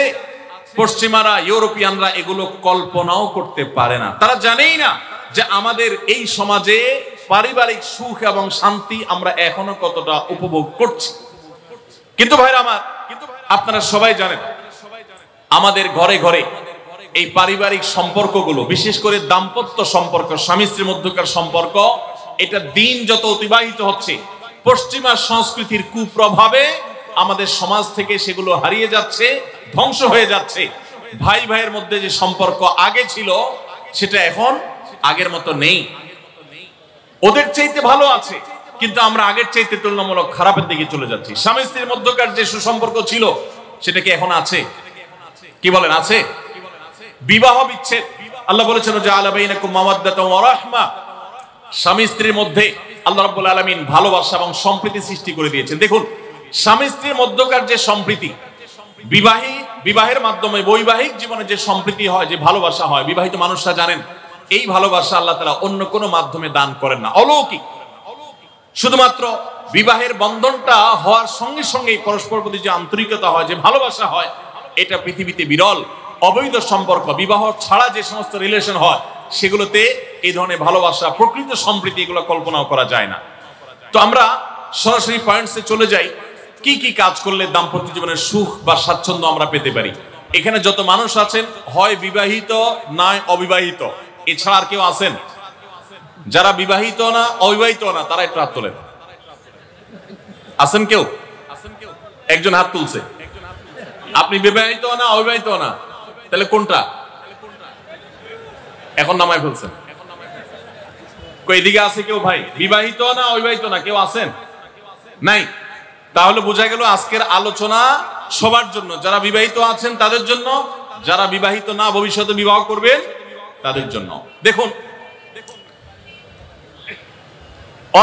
পশ্চিমারা, ইউরোপিয়ানরা এগুলো কল্পনাও করতে পারে না। তারা জানেই না যে আমাদের এই সমাজে পারিবারিক সুখ এবং শান্তি আমরা এখনো কতটা উপভোগ করছি। কিন্তু ভাইরা আমার, আপনারা সবাই জানেন আমাদের ঘরে ঘরে এই পারিবারিক সম্পর্কগুলো, বিশেষ করে দাম্পত্য সম্পর্ক, স্বামী স্ত্রীর মধ্যকার সম্পর্ক, এটা দিন যত অতিবাহিত হচ্ছে পশ্চিমা সংস্কৃতির কুপ্রভাবে আমাদের সমাজ থেকে সেগুলো হারিয়ে যাচ্ছে, ধ্বংস হয়ে যাচ্ছে। ভাই ভাইয়ের মধ্যে যে সম্পর্ক আগে ছিল সেটা এখন আগের মতো নেই। ওদের চাইতে ভালো আছে, কিন্তু আমরা আগের চাইতে তুলনামূলক খারাপের দিকে চলে যাচ্ছি। স্বামী স্ত্রীর মধ্যকার যে সুসম্পর্ক ছিল সেটা কি এখন আছে? কি বলেন, আছে? বিবাহ বিচ্ছেদ, আল্লাহ বলেছেন জাআলা বাইনাকুম মাওয়াদ্দাতাও ওয়া রাহমা, স্বামী স্ত্রীর মধ্যে আল্লাহ রাব্বুল আলামিন ভালোবাসা এবং সম্প্রীতি সৃষ্টি করে দিয়েছেন। দেখুন, স্বামী স্ত্রীর মধ্যকার যে সম্প্রীতি, বিবাহের মাধ্যমে বৈবাহিক জীবনে যে সম্প্রীতি হয়, যে ভালোবাসা হয়, বিবাহিত মানুষরা জানেন এই ভালোবাসা আল্লাহ তাআলা অন্য কোনো মাধ্যমে দান করেন না, অলৌকিক। শুধুমাত্র বিবাহের বন্ধনটা হওয়ার সঙ্গে সঙ্গে পরস্পর প্রতি যে আন্তরিকতা হয়, যে ভালোবাসা হয়, এটা পৃথিবীতে বিরল। অবৈধ সম্পর্ক, বিবাহ ছাড়া যে সমস্ত রিলেশন হয় সেগুলোতে এই ধরনের ভালোবাসা, প্রকৃত সম্প্রীতি এগুলো কল্পনাও করা যায় না। তো আমরা সরাসরি পয়েন্টসে চলে যাই, কি কি কাজ করলে দাম্পত্য জীবনের সুখ বা স্বাচ্ছন্দ্য আমরা পেতে পারি। এখানে যত মানুষ আছেন, হয় বিবাহিত নয় অবিবাহিত, এছাড়া আর কেউ আছেন? যারা বিবাহিত না, অবিবাহিত না, তারা একটু হাত তোলেন। আছেন কেউ? একজন হাত তুলছে। আপনি বিবাহিত না, অবিবাহিত না, তাহলে কোনটা? এখন নামায় ফেলছেন। এদিকে আছে কেউ? ভাই বিবাহিত না, অবিবাহিত না, কেউ আছেন? নাই। তাহলে বোঝা গেল আজকের আলোচনা সবার জন্য। যারা বিবাহিত আছেন তাদের জন্য, যারা বিবাহিত না, ভবিষ্যতে বিবাহ করবেন তাদের জন্য। দেখুন,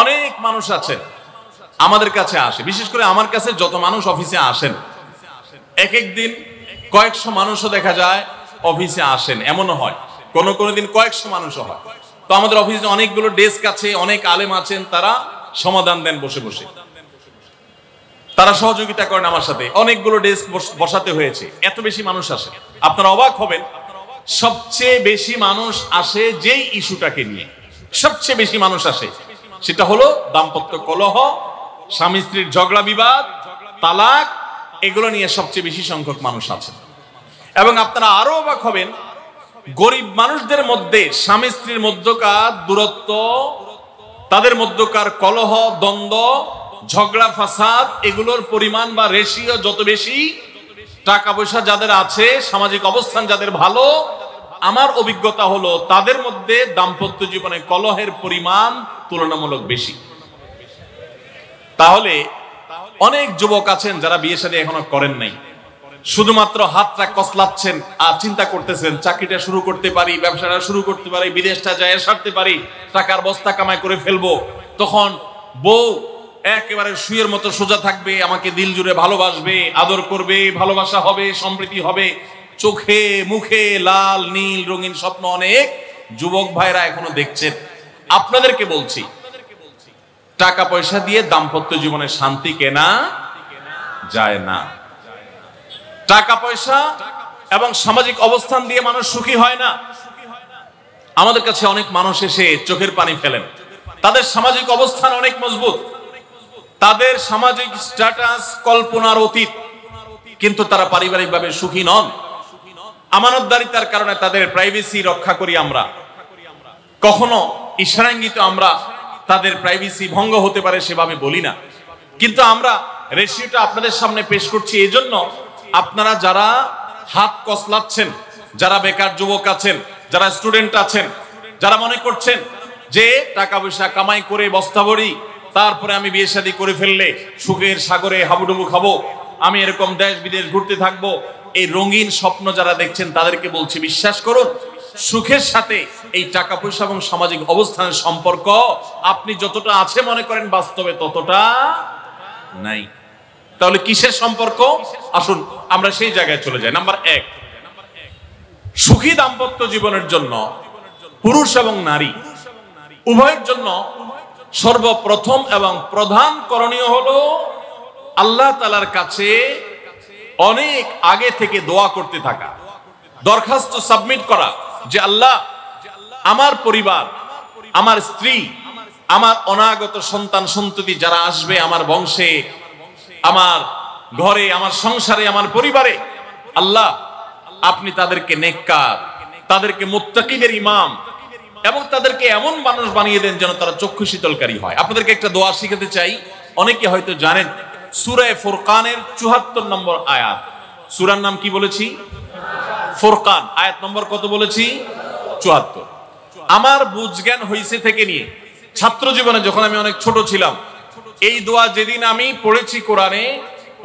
অনেক মানুষ আছেন আমাদের কাছে আসে, বিশেষ করে আমার কাছে যত মানুষ অফিসে আসেন, এক এক দিন কয়েকশো মানুষও দেখা যায় অফিসে আসেন, এমনও হয় কোন দিন কয়েকশো মানুষও হয়। তো আমাদের অফিসে অনেকগুলো ডেস্ক আছে, অনেক আলেম আছেন, তারা সমাধান দেন বসে বসে, তারা সহযোগিতা করেন আমার সাথে। অনেকগুলো ডেস্ক বসাতে হয়েছে, এত বেশি মানুষ আসে। আপনারা অবাক হবেন, সবচেয়ে বেশি মানুষ আসে যেই ইস্যুটাকে নিয়ে, সবচেয়ে বেশি মানুষ আসে সেটা হলো দাম্পত্য কলহ, স্বামী স্ত্রীর ঝগড়া বিবাদ, তালাক, এগুলো নিয়ে সবচেয়ে বেশি সংখ্যক মানুষ আছে। এবং আপনারা আরো অবাক হবেন, গরিব মানুষদের মধ্যে স্বামী স্ত্রীর মধ্যকার দূরত্ব, তাদের মধ্যকার কলহ, দ্বন্দ্ব, ঝগড়া, ফাসাদ, এগুলোর পরিমাণ বা রেশিও যত বেশি, টাকা পয়সা যাদের আছে, সামাজিক অবস্থান যাদের ভালো, আমার অভিজ্ঞতা হলো তাদের মধ্যে দাম্পত্য জীবনে কলহের পরিমাণ তুলনামূলক বেশি। তাহলে অনেক যুবক আছেন যারা বিয়ে শাদী এখনো করেন নাই, শুধুমাত্র হাতটা কসলাচ্ছেন আর চিন্তা করতেছেন চাকরিটা শুরু করতে পারি, ব্যবসাটা শুরু করতে পারি, বিদেশটা যায় সারতে পারি, টাকার বস্তা কামাই করে ফেলবো। তখন বউ একেবারে শুয়ের মতো সোজা থাকবে, আমাকে দিল জুড়ে ভালোবাসবে, আদর করবে, ভালোবাসা হবে, সম্প্রীতি হবে, চোখে মুখে লাল নীল রঙিন স্বপ্ন অনেক যুবক ভাইরা এখনো দেখছেন। আপনাদেরকে বলছি, টাকা পয়সা দিয়ে দাম্পত্য জীবনে শান্তি কেনা যায় না। টাকা পয়সা এবং সামাজিক অবস্থান দিয়ে মানুষ সুখী হয় না। আমাদের কাছে অনেক মানুষ এসে চোখের পানি ফেলেন, তাদের সামাজিক অবস্থান অনেক মজবুত, তাদের সামাজিক স্ট্যাটাস কল্পনার অতীত, কিন্তু তারা পারিবারিকভাবে সুখী নন। আমানতদারিতার কারণে তাদের প্রাইভেসি রক্ষা করি আমরা, কখনো ইশারাঙ্গিত আমরা তাদের প্রাইভেসি ভঙ্গ হতে পারে সেভাবে বলি না। কিন্তু আমরা রেশিওটা আপনাদের সামনে পেশ করছি এই জন্য, আপনারা যারা হাত কসলাচ্ছেন, যারা বেকার যুবক আছেন, যারা স্টুডেন্ট আছেন, যারা মনে করছেন যে টাকা পয়সা কামাই করে বস্তা ভরি, তারপরে আমি বিয়ে শাদী করে ফেললে সুখের সাগরে হাবুডুবু খাবো, আমি এরকম দেশ বিদেশ ঘুরতে থাকবো, এই রঙিন স্বপ্ন যারা দেখছেন তাদেরকে বলছি বিশ্বাস করুন, সুখের সাথে এই টাকা পয়সা এবং সামাজিক অবস্থানের সম্পর্ক আপনি যতটা আছে মনে করেন বাস্তবে ততটা নাই। তাহলে কিসের সম্পর্ক? আসুন আমরা সেই জায়গায় চলে যাই। নাম্বার 1, সুখী দাম্পত্য জীবনের জন্য পুরুষ এবং নারী উভয়ের জন্য সর্বপ্রথম এবং প্রধান করণীয় হলো আল্লাহ তাআলার কাছে অনেক আগে থেকে দোয়া করতে থাকা, দরখাস্ত সাবমিট করা যে আল্লাহ, আমার পরিবার, আমার স্ত্রী, আমার অনাগত সন্তান সন্ততি যারা আসবে আমার বংশে, আমার ঘরে, আমার সংসারে, আমার পরিবারে, আল্লাহ আপনি তাদেরকে নেককার, তাদেরকে মুত্তাকিদের ইমাম এবং তাদেরকে এমন মানুষ বানিয়ে দেন যেন তারা চক্ষু শীতলকারী হয়। আপনাদেরকে একটা দোয়া শিখাতে চাই, অনেকে হয়তো জানেন, সূরা ফুরকানের 74 নম্বর আয়াত। সূরার নাম কি বলেছি? ফুরকান। আয়াত নম্বর কত বলেছি? 74। আমার বুঝজ্ঞান হইছে থেকে নিয়ে ছাত্র জীবনে যখন আমি অনেক ছোট ছিলাম, এই দোয়া যেদিন আমি পড়েছি কোরআনে,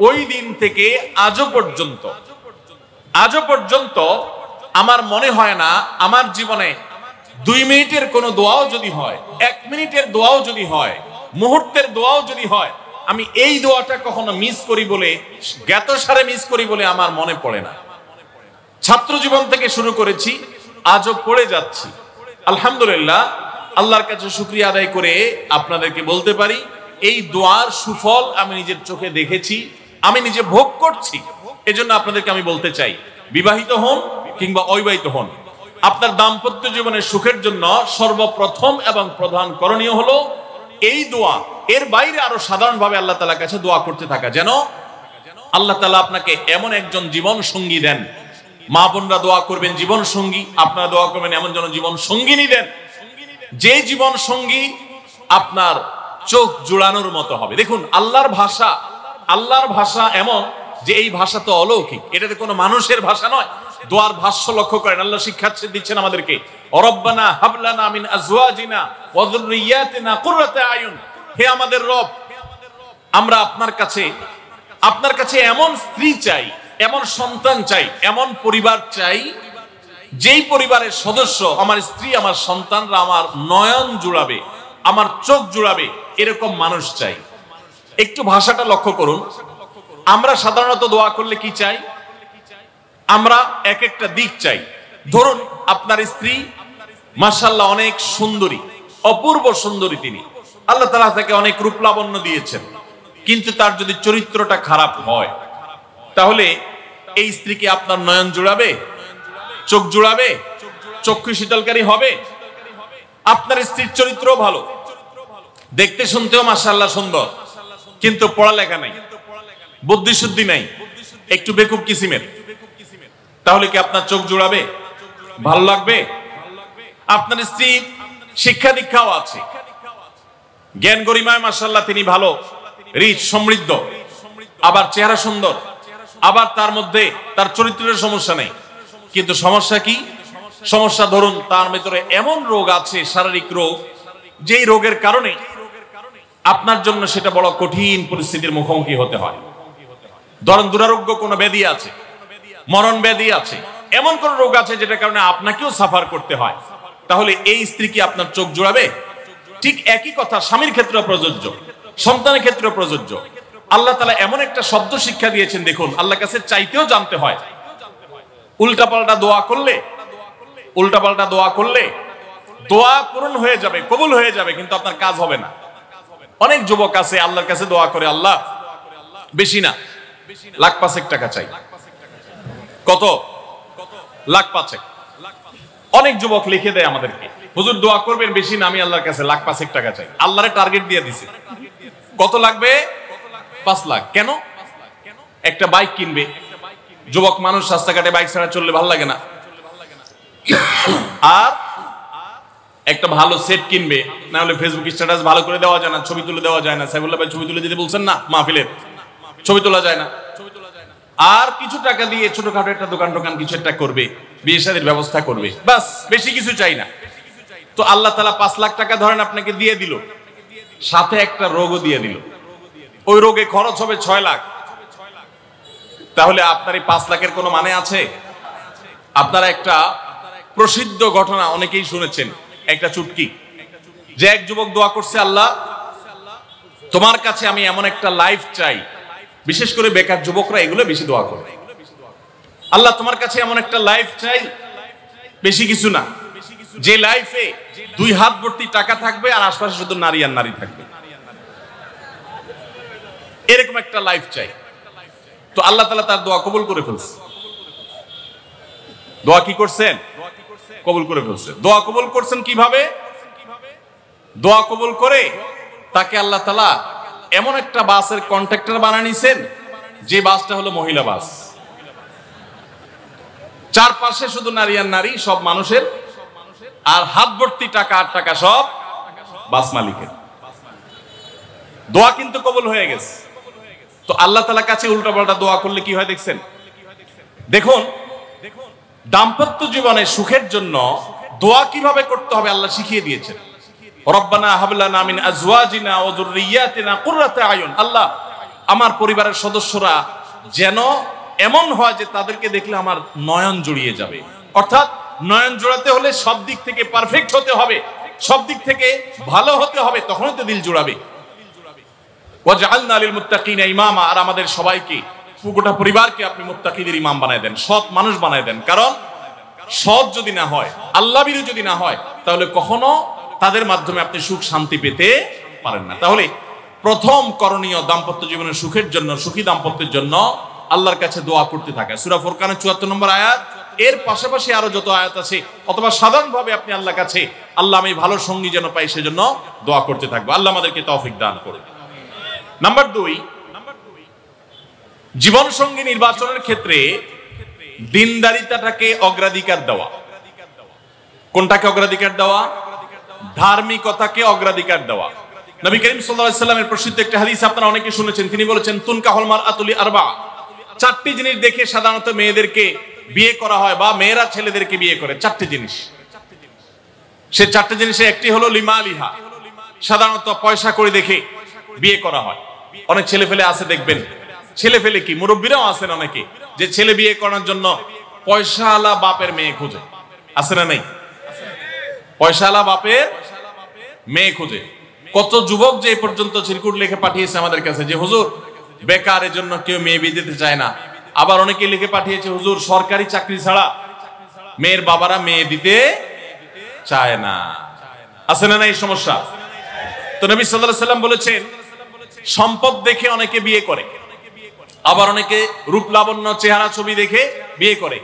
ওই দিন থেকে আজও পর্যন্ত আমার মনে হয় না আমার জীবনে 2 মিনিটের কোনো দোয়াও যদি হয়, 1 মিনিটের দোয়াও যদি হয়, মুহূর্তের দোয়াও যদি হয়, আমি এই দোয়াটা কখনো মিস করি বলে, জ্ঞাতসারে মিস করি বলে আমার মনে পড়ে না। ছাত্র জীবন থেকে শুরু করেছি, আজও পড়ে যাচ্ছি। আলহামদুলিল্লাহ, আল্লাহর কাছে শুকরিয়া আদায় করে আপনাদেরকে বলতে পারি, এই দোয়ার সুফল আমি নিজের চোখে দেখেছি, আমি নিজে ভোগ করছি। এজন্য আপনাদেরকে আমি বলতে চাই, বিবাহিত হন কিংবা অবিবাহিত হন, আপনার দাম্পত্য জীবনের সুখের জন্য সর্বপ্রথম এবং প্রধান করণীয় হলো এই দোয়া। এর বাইরে আরো সাধারণভাবে আল্লাহ তাআলার কাছে দোয়া করতে থাকা, যেন আল্লাহ তাআলা আপনাকে এমন একজন জীবন সঙ্গী দেন। মা বোনরা দোয়া করবেন জীবন সঙ্গী, আপনারা দোয়া করবেন এমন যেন জীবন সঙ্গিনী দেন, যে জীবন সঙ্গী আপনার চোখ জুড়ানোর মতো হবে। দেখুন, আল্লাহর ভাষা এমন যে এই ভাষা তো অলৌকিক, এটাতে কোনো মানুষের ভাষা নয়। দোয়ার ভাষ্য লক্ষ্য করেন, আল্লাহ শিক্ষা দিচ্ছেন আমাদেরকে, রব্বানা হাবলানা মিন আজওয়াজিনা ওয়া যুররিয়াতিনা কুররাতা আয়ুন। হে আমাদের রব, আমরা আপনার কাছে এমন স্ত্রী চাই, এমন সন্তান চাই, এমন পরিবার চাই, যেই পরিবারের সদস্য, আমার স্ত্রী, আমার সন্তানরা আমার নয়ন জুড়াবে, আমার চোখ জুড়াবে, এরকম মানুষ চাই। একটু ভাষাটা লক্ষ্য করুন। আমরা সাধারণত দোয়া করলে কি চাই? আমরা এক একটা দিক চাই। ধরুন, আপনার স্ত্রী মাশাআল্লাহ অনেক সুন্দরী, অপূর্ব সুন্দরী, তিনি আল্লাহ তাআলা তাকে অনেক রূপ লাবণ্য দিয়েছেন, কিন্তু তার যদি চরিত্রটা খারাপ হয়, তাহলে এই স্ত্রীকে আপনার নয়ন জুড়াবে, চোখ জুড়াবে, চক্ষু শীতলকারী হবে? আপনার স্ত্রীর চরিত্র ভালো, দেখতে শুনতেও মাশাআল্লাহ সুন্দর, কিন্তু পড়ালেখা নাই, বুদ্ধি শুদ্ধি নাই, একটু বেকুব কিসিমের, তাহলে কি আপনার চোখ জুড়াবে? ভালো লাগবে? আপনার স্ত্রী শিক্ষা দীক্ষাও আছে, জ্ঞান গরিমায় মাশাআল্লাহ তিনি ভালো, রিচ, সমৃদ্ধ, আবার চেহারা সুন্দর, আবার তার মধ্যে তার চরিত্রের সমস্যা নেই, কিন্তু সমস্যা কি? সমস্যা ধরুন তার ভিতরে এমন রোগ আছে, শারীরিক রোগ, যেই রোগের কারণে আপনার জন্য সেটা বড় কঠিন পরিস্থিতির মুখোমুখি হতে হয়। ধরেন দুরারোগ্য কোনো ব্যাধি আছে, মরণ ব্যাধি আছে, এমন কোন রোগ আছে যেটার কারণে আপনাকেও সাফার করতে হয়, তাহলে এই স্ত্রী কি আপনার চোখ জুড়াবে? ঠিক একই কথা স্বামীর ক্ষেত্রে প্রযোজ্য, সন্তানের ক্ষেত্রে প্রযোজ্য। আল্লাহ তাআলা এমন একটা শব্দ শিক্ষা দিয়েছেন, দেখুন, আল্লাহর কাছে চাইতেও জানতে হয়। উল্টাপাল্টা দোয়া করলে দোয়া পূরণ হয়ে যাবে, কবুল হয়ে যাবে, কিন্তু আপনার কাজ হবে না। অনেক যুবক আছে আল্লাহর কাছে দোয়া করে, আল্লাহ বেশি না, 1,05,000 টাকা চাই। কত? 1,05,000। অনেক যুবক লিখে দেয় আমাদেরকে, হুজুর দোয়া করবেন বেশি না, আমি আল্লাহর কাছে 1,05,000 টাকা চাই। আল্লাহরে টার্গেট দিয়ে দিছে, কত লাগবে? 5 লাখ। কেন? একটা বাইক কিনবে। যুবক মানুষ রাস্তাঘাটে বাইক ছাড়া চললে ভালো লাগে না, আর একটা ভালো সেট কিনবে, না হলে ফেসবুক স্ট্যাটাস ভালো করে দেওয়া যায় না, ছবি তুলে দেওয়া যায় না। সাইফুল্লাহ ভাই ছবি তুলে দিতে বলছেন না, মাহফিলের ছবি তোলা যায় না। আর কিছু টাকা দিয়ে ছোটখাটো একটা দোকান কিছু একটা করবে, বিয়ে শাদীর ব্যবস্থা করবে, বাস, বেশি কিছু চাই না। তো আল্লাহ তাআলা 5 লাখ টাকা ধরেন আপনাকে দিয়ে দিল, সাথে একটা রোগও দিয়ে দিল। ওই রোগে খরচ হবে 6 লাখ। তাহলে আপনার এই 5 লাখের কোনো মানে আছে? আপনারা একটা প্রসিদ্ধ ঘটনা অনেকেই শুনেছেন, একটা চুটকি, যে এক যুবক দোয়া করছে, আল্লাহ তোমার কাছে আমি এমন একটা লাইফ চাই, বিশেষ করে বেকার যুবকরা এগুলো বেশি দোয়া করে, আল্লাহ তোমার কাছে এমন একটা লাইফ চাই, বেশি কিছু না, যে লাইফে 2 হাত ভর্তি টাকা থাকবে আর আশপাশে শুধু নারী আর নারী থাকবে, এরকম একটা লাইফ চাই। তো আল্লাহ তাআলা তার দোয়া কবুল করে ফেলছে। দোয়া কি করছেন? কবুল করে ফেলছে। দোয়া কবুল করছেন কিভাবে? দোয়া কবুল করে তাকে আল্লাহ তাআলা এমন একটা বাসের কন্ট্রাক্টর বানিয়ে নিছেন, যে বাসটা হলো মহিলা বাস, চারপাশে শুধু নারী আর নারী, সব মানুষের, আর হাত ভর্তি টাকা আর টাকা সব বাস মালিকের। দোয়া কিন্তু কবুল হয়ে গেছে। তো আল্লাহ তাআলার কাছে উল্টাপাল্টা দোয়া করলে কি হয় দেখছেন? দেখুন, দাম্পত্য জীবনে সুখের জন্য দোয়া কিভাবে করতে হবে আল্লাহ শিখিয়ে দিয়েছেন। রব্বানা হাব লানা মিন আজওয়াজিনা ওয়া যুররিয়াতিনা কুররাতা আয়ুন, আল্লাহ আমার পরিবারের সদস্যরা যেন এমন হয় যে তাদেরকে দেখলে আমার নয়ন জুড়িয়ে যাবে। অর্থাৎ নয়ন জোড়াতে হলে সব দিক থেকে পারফেক্ট হতে হবে, সব দিক থেকে ভালো হতে হবে, তখনই তো দিল জোড়াবে। ওয়াজআলনা লিল মুত্তাকিনা ইমামা, আর আমাদের সবাইকে, গোটা পরিবারকে আপনি মুত্তাকিদের ইমাম বানায় দেন, সৎ মানুষ বানায় দেন। কারণ সৎ যদি না হয়, আল্লাহভীরু যদি না হয়, তাহলে কখনো তাদের মাধ্যমে আপনি সুখ শান্তি পেতে পারেন না। তাহলে প্রথম করণীয় দাম্পত্য জীবনের সুখের জন্য, সুখী দাম্পত্যের জন্য আল্লাহর কাছে দোয়া করতে থাকা। সূরা ফুরকানের ৭৪ নম্বর আয়াত, এর পাশাপাশি আরো যত আয়াত আছে, অথবা সাধারণভাবে আপনি আল্লাহর কাছে, আল্লাহ আমি ভালো সঙ্গী যেন পাই সেজন্য দোয়া করতে থাকবো। আল্লাহ আমাদেরকে তৌফিক দান করুন। নাম্বার 2, জীবন সঙ্গী নির্বাচনের ক্ষেত্রে দিনদারিতাটাকে অগ্রাধিকার দেওয়া। কোনটাকে অগ্রাধিকার দেওয়া? ধার্মিকতাকে অগ্রাধিকার দেওয়া। নবী করিম সাল্লাল্লাহু আলাইহি ওয়াসাল্লামের প্রসিদ্ধ একটা হাদিস আপনারা অনেকে শুনেছেন। তিনি বলেছেন, তুনকাহুল মারআতু লিআরবা, 4টি জিনিস দেখে সাধারণত মেয়েদেরকে বিয়ে করা হয়, বা মেয়েরা ছেলেদেরকে বিয়ে করে। 4টি জিনিস, সে 4টি জিনিসে একটি হলো লিমালিহা, সাধারণত পয়সা করে দেখে বিয়ে করা হয়। অনেক ছেলে ফেলে আছে দেখবেন, ছেলে ফেলে কি মুরব্বীরাও আছেন অনেকে, যে ছেলে বিয়ে করার জন্য পয়সাওয়ালা বাপের মেয়ে খুঁজে, আছে না নেই? পয়সাওয়ালা বাপের মেয়ে খুঁজে। কত যুবক যে পর্যন্ত চিরকুট লিখে পাঠিয়েছে আমাদের কাছে, যে হুজুর বেকারের জন্য কেউ মেয়ে বিয়ে দিতে চায় না। আবার অনেকে লিখে পাঠিয়েছে, হুজুর সরকারি চাকরি ছাড়া মেয়ের বাবারা মেয়ে দিতে চায় না। আছে না এই সমস্যা? তো নবী সাল্লাল্লাহু আলাইহি ওয়াসাল্লাম বলেছেন, সম্পদ দেখে অনেকে বিয়ে করে, আবার অনেকে রূপ লাবণ্য চেহারা ছবি দেখে বিয়ে করে,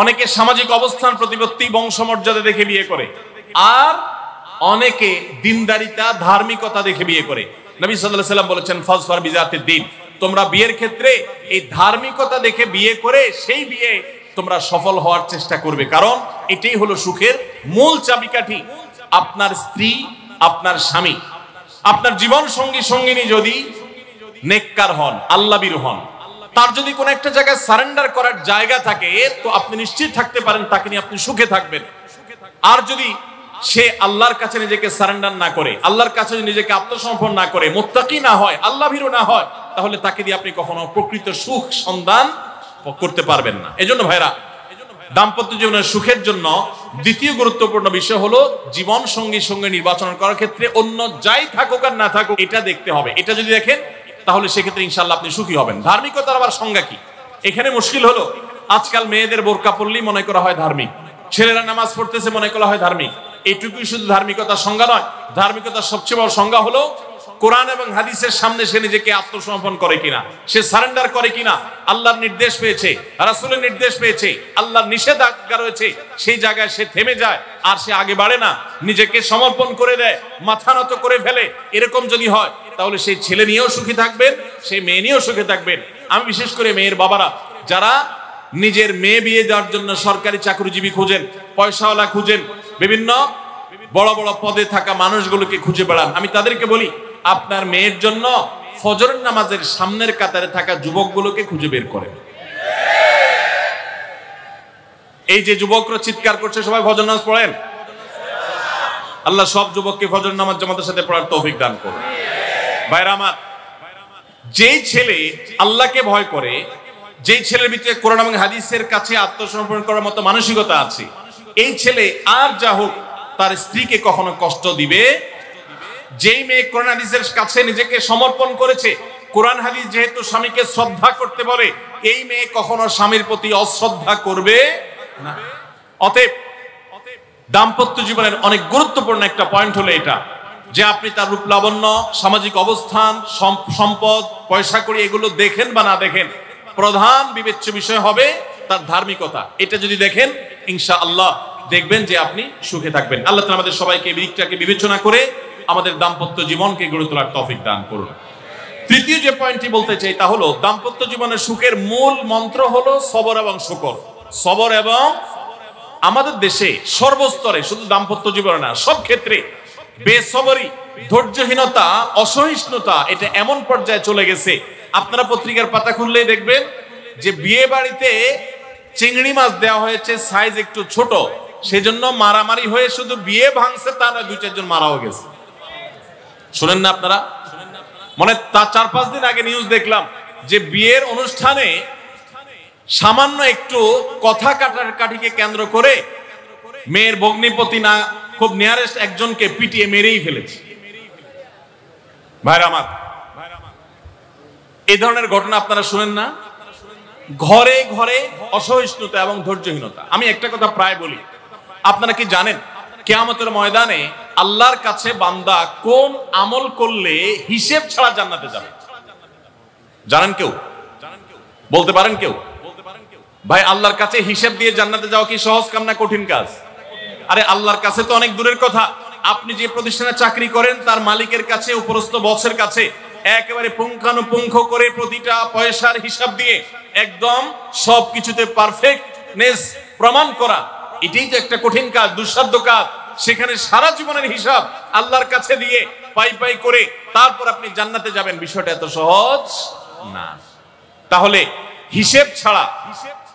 অনেকে সামাজিক অবস্থান প্রতিপত্তি বংশমর্যাদা দেখে বিয়ে করে, আর অনেকে দিনদারিতা ধার্মিকতা দেখে বিয়ে করে। নবী সাল্লাল্লাহু আলাইহি ওয়াসাল্লাম বলেছেন, ফাজফার বিজাতিদ দ্বীন, তোমরা বিয়ের ক্ষেত্রে এই ধার্মিকতা দেখে বিয়ে করে সেই বিয়ে তোমরা সফল হওয়ার চেষ্টা করবে, কারণ এটাই হলো সুখের মূল চাবিকাঠি। আপনার স্ত্রী, আপনার স্বামী, আপনার জীবন সঙ্গী সঙ্গিনী যদি নেককার হন, আল্লাহভীরু হন, তার যদি কোনো একটা জায়গায় সারেন্ডার করার জায়গা থাকে, তো আপনি নিশ্চিত থাকতে পারেন তাকে নিয়ে আপনি সুখে থাকবেন। আর যদি সে আল্লাহর কাছে নিজেকে সারেন্ডার না করে, আল্লাহর কাছে নিজেকে আত্মসমর্পণ না করে, মুত্তাকি না হয়, আল্লাহভীরু না হয়, তাহলে তাকে দিয়ে আপনি কখনো প্রকৃত সুখ সন্ধান করতে পারবেন না। এজন্য ভাইরা, দাম্পত্য জীবনের সুখের জন্য দ্বিতীয় গুরুত্বপূর্ণ বিষয় হলো জীবন সঙ্গী সঙ্গে নির্বাচন করার ক্ষেত্রে অন্য যাই থাকুক আর না থাকুক, এটা দেখতে হবে। এটা যদি দেখেন, তাহলে সেক্ষেত্রে ইনশাআল্লাহ আপনি সুখী হবেন। ধার্মিকতার আবার সংজ্ঞা কি? এখানে মুশকিল হলো, আজকাল মেয়েদের বোরকা পরলেই মনে করা হয় ধার্মিক, ছেলেরা নামাজ পড়তেছে মনে করা হয় ধার্মিক। এইটুকুই শুধু ধার্মিকতার সংজ্ঞা নয়। ধার্মিকতার সবচেয়ে বড় সংজ্ঞা হলো কোরআন এবং হাদিসের সামনে সে নিজেকে আত্মসমর্পণ করে কিনা, সে সারেন্ডার করে কিনা, আল্লাহর নির্দেশ পেয়েছে, রাসূলের নির্দেশ পেয়েছে, আল্লাহর নিষেধাজ্ঞা রয়েছে, সেই জায়গায় সে থেমে যায়, আর সে আগে বাড়ে না, নিজেকে সমর্পণ করে দেয়, মাথা নত করে ফেলে। এরকম যদি হয়, তাহলে সেই ছেলে নিয়েও সুখী থাকবেন, সেই মেয়ে নিয়েও সুখী থাকবেন। আমি বিশেষ করে মেয়ের বাবারা যারা নিজের মেয়ে বিয়ে দেওয়ার জন্য সরকারি চাকরিজীবী খুঁজেন, পয়সাওয়ালা খুঁজেন, বিভিন্ন বড় বড় পদে থাকা মানুষগুলোকে খুঁজে বেড়ান, আমি তাদেরকে বলি, আপনার মেয়ের জন্য ফজরের নামাজের সামনের কাতারে থাকা যুবকগুলোকে খুঁজে বের করেন। এই যে যুবকরা চিৎকার করছে, সবাই ফজর নামাজ পড়েন। আল্লাহ সব যুবককে ফজর নামাজ জামাতের সাথে পড়ার তৌফিক দান করুন। ভাইরা আমার, যেই ছেলে আল্লাহকে ভয় করে, যেই ছেলের ভিতরে কোরআন এবং হাদিসের কাছে আত্মসমর্পণ করার মতো মানসিকতা আছে, এই ছেলে আর যা হোক তার স্ত্রীকে কখনো কষ্ট দিবে। যেই মেয়ে কোরআন হাদিসের কাছে নিজেকে সমর্পণ করেছে, কোরআন হাদিস যেহেতু স্বামীকে শ্রদ্ধা করতে বলে, এই মেয়ে কখনো স্বামীর প্রতি অশ্রদ্ধা করবে না। অতএব দাম্পত্য জীবনের অনেক গুরুত্বপূর্ণ একটা পয়েন্ট হলো এটা, যে আপনি তার রূপ লাবণ্য, সামাজিক অবস্থান, সম্পদ, পয়সা কড়ি এগুলো দেখেন বা না দেখেন, প্রধান বিবেচ্য বিষয় হবে তার ধার্মিকতা। এটা যদি দেখেন, ইনশাআল্লাহ দেখবেন যে আপনি সুখে থাকবেন। আল্লাহ তাআলা আমাদের সবাইকে এই দিকটাকে বিবেচনা করে আমাদের দাম্পত্য জীবনকে গড়ে তোলার তৌফিক দান করুন। তৃতীয় যে পয়েন্টটি বলতে চাই তা হলো, দাম্পত্য জীবনের সুখের মূল মন্ত্র হলো সবর এবং শুকর। সবর এবং, আমাদের দেশে সর্বস্তরে, শুধু দাম্পত্য জীবনে না, সব ক্ষেত্রে বেসবরি, ধৈর্যহীনতা, অসহিষ্ণুতা এটা এমন পর্যায়ে চলে গেছে, আপনারা পত্রিকার পাতা খুললেই দেখবেন যে বিয়ে বাড়িতে চিংড়ি মাছ দেওয়া হয়েছে সাইজ একটু ছোট, সেজন্য মারামারি হয়ে শুধু বিয়ে ভাঙছে, তারা 2-4 জন মারাও গেছে। শুনেন না আপনারা? মানে তা 4-5 দিন আগে নিউজ দেখলাম যে বিয়ের অনুষ্ঠানে সামান্য একটু কথা কাটাকাটিকে কেন্দ্র করে মেয়ের ভগ্নিপতি না খুব নিয়ারেস্ট একজনকে পিটিয়ে মেরেই ফেলেছে। ভাইরা আমার, এই ধরনের ঘটনা আপনারা শুনেন না? ঘরে ঘরে অসহিষ্ণুতা এবং ধৈর্যহীনতা। আমি একটা কথা প্রায় বলি, আপনারা কি জানেন কিয়ামতের ময়দানে আল্লাহর কাছে বান্দা কোন আমল করলে হিসেব ছাড়া জান্নাতে যাবে? জানেন কেউ? বলতে পারেন কেউ? ভাই, আল্লাহর কাছে হিসেব দিয়ে জান্নাতে যাওয়া কি সহজ কাম না কঠিন কাজ? আরে আল্লাহর কাছে তো অনেক দূরের কথা। আপনি যে প্রতিষ্ঠানে চাকরি করেন তার মালিকের কাছে, উপরস্থ বসের কাছে একেবারে পুঙ্খানুপুঙ্খ করে প্রতিটা পয়সার হিসাব দিয়ে একদম সবকিছুতে পারফেক্টনেস প্রমাণ করা, এটাই তো একটা কঠিন কাজ, দুঃসাধ্য কাজ। সেখানে সারা জীবনের হিসাব আল্লাহর কাছে দিয়ে পাই পাই করে তারপর আপনি জান্নাতে যাবেন, বিষয়টা এত সহজ না। তাহলে হিসেব ছাড়া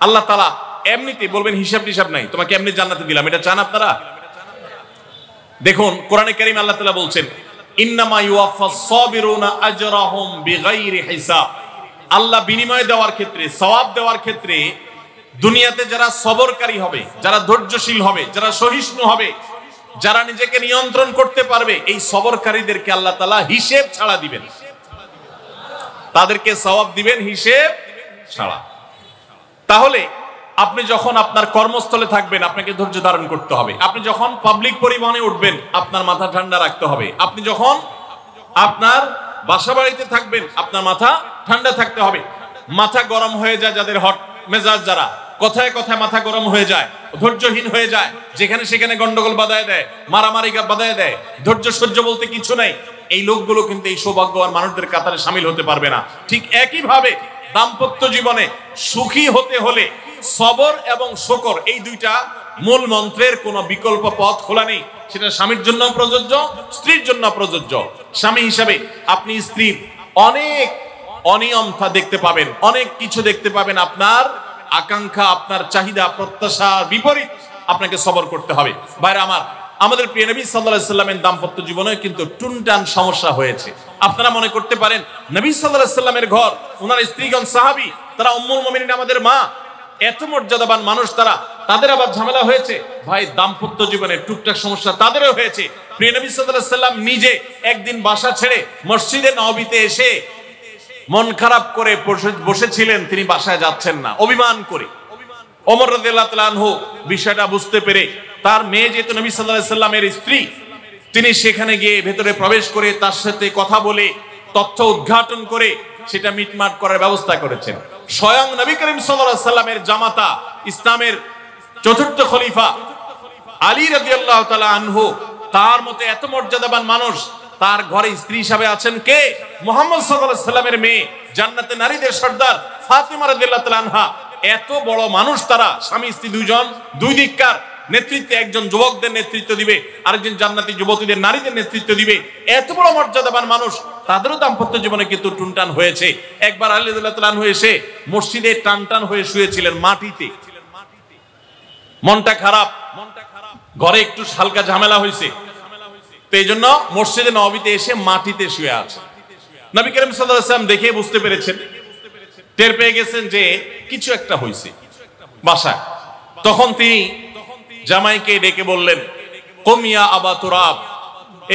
আল্লাহ তাআলা এমনিতে বলবেন হিসাব টিসাব নাই, তোমাকে এমনি জান্নাতে দিলাম, এটা চান আপনারা? দেখুন কোরআনে কারীম আল্লাহ তাআলা বলছেন, ইন্নামা ইউওয়াফাস সাবিরুনা আজরাহুম বিগাইরি হিসাব। আল্লাহ বিনিময় দেওয়ার ক্ষেত্রে, সওয়াব দেওয়ার ক্ষেত্রে দুনিয়াতে যারা সবরকারী হবে, যারা ধৈর্যশীল হবে, যারা সহিষ্ণু হবে, যারা নিজেকে নিয়ন্ত্রণ করতে পারবে, এই সবরকারীদেরকে আল্লাহ তাআলা হিসেব ছাড়া দিবেন, তাদেরকে সওয়াব দিবেন হিসেব ছাড়া। তাহলে আপনি যখন আপনার কর্মস্থলে থাকবেন আপনাকে ধৈর্য ধারণ করতে হবে। আপনি যখন পাবলিক পরিবহনে উঠবেন আপনার মাথা ঠান্ডা রাখতে হবে। আপনি যখন আপনার বাসা বাড়িতে থাকবেন আপনার মাথা ঠান্ডা থাকতে হবে। মাথা গরম হয়ে যায় যাদের, হট মেজাজ যারা, কথায় কথায় মাথা গরম হয়ে যায়, ধৈর্যহীন হয়ে যায়, যেখানে সেখানে গন্ডগোল বাধায় দেয়, মারামারি বাধায় দেয়, ধৈর্য সহ্য বলতে কিছু নাই, এই লোকগুলো কিন্তু এই সৌভাগ্যবান মানুষদের কাতারে শামিল হতে পারবে না। ঠিক একই ভাবে দাম্পত্য জীবনে সুখী হতে হলে সবর এবং শুকর, এই দুইটা মূল মন্ত্রের কোনো বিকল্প পথ খোলা নেই। সেটা স্বামীর জন্য প্রযোজ্য, স্ত্রীর জন্য প্রযোজ্য। স্বামী হিসাবে আপনি স্ত্রীর অনেক অনিয়মতা দেখতে পাবেন, অনেক কিছু দেখতে পাবেন, আপনার আকাঙ্ক্ষা, আপনার চাহিদা, প্রত্যাশার বিপরীত আপনাকে সবর করতে হবে। ভাইরা আমার, আমাদের প্রিয় নবী সাল্লাল্লাহু আলাইহি সাল্লামের দাম্পত্য জীবনে কিন্তু টুনটান সমস্যা হয়েছে। আপনারা মনে করতে পারেন নবী সাল্লাল্লাহু আলাইহি সাল্লামের ঘর, ওনার স্ত্রীগণ সাহাবী, তারা উম্মুল মুমিনিন আমাদের মা, এত মর্যাদাবান মানুষ তারা, তাদের আবার ঝামেলা হয়েছে। ভাই, দাম্পত্য জীবনে টুকটাক সমস্যা তাদেরও হয়েছে। প্রিয় নবী সাল্লাল্লাহু আলাইহি সাল্লাম নিজে একদিন বাসা ছেড়ে মসজিদে নববীতে এসে মন খারাপ করে বসেছিলেন, তিনি বাসায় যাচ্ছেন না, অভিমান করে। ওমর রাদিয়াল্লাহু তাআলা আনহু বিষয়টা বুঝতে পেরে, তার মেয়ে যেহেতু নবী সাল্লাল্লাহু আলাইহি সাল্লামের স্ত্রী, তিনি সেখানে গিয়ে ভেতরে প্রবেশ করে তার সাথে কথা বলে তথ্য উদ্ঘাটন করে সেটা মিটমাট করার ব্যবস্থা করেছেন। স্বয়ং নবী করিম সাল্লাল্লাহু আলাইহি সাল্লামের জামাতা, ইসলামের চতুর্থ খলিফা আলী রাদিয়াল্লাহু তাআলা আনহু, তার মতে এত মর্যাদাবান মানুষ, তার ঘরে স্ত্রী হিসাবে আছেন কে? মুহাম্মদ সাল্লাল্লাহু আলাইহি সাল্লামের মেয়ে, জান্নাতে নারীদের সর্দার ফাতিমা রাদিয়াল্লাহু তাআলা আনহা। এত বড় মানুষ তারা, স্বামী স্ত্রী দুইজন, দুই দিককার নেতৃত্বে, একজন যুবকদের নেতৃত্ব দিবে, আরেকজন জান্নাতি যুবতীদের, নারীদের নেতৃত্ব দিবে। এত বড় মর্যাদাবান মানুষ, তাদেরও দাম্পত্য জীবনে কিন্তু টুনটান হয়েছে। একবার আলী রাদিয়াল্লাহু তাআলা আনহু এসে মসজিদে টানটান হয়ে শুয়েছিলেন মাটিতে, মনটা খারাপ, ঘরে একটু হালকা ঝামেলা হয়েছে, তো এই জন্য মসজিদে নববীতে এসে মাটিতে শুয়ে আছে। নবী করিম সাল্লাল্লাহু আলাইহি ওয়াসাল্লাম দেখে বুঝতে পেরেছেন, টের পেয়ে গেছেন যে কিছু একটা হয়েছে বাসায়। তখন তিনি জামাইকে ডেকে বললেন, কমিয়া আবা তুরাব,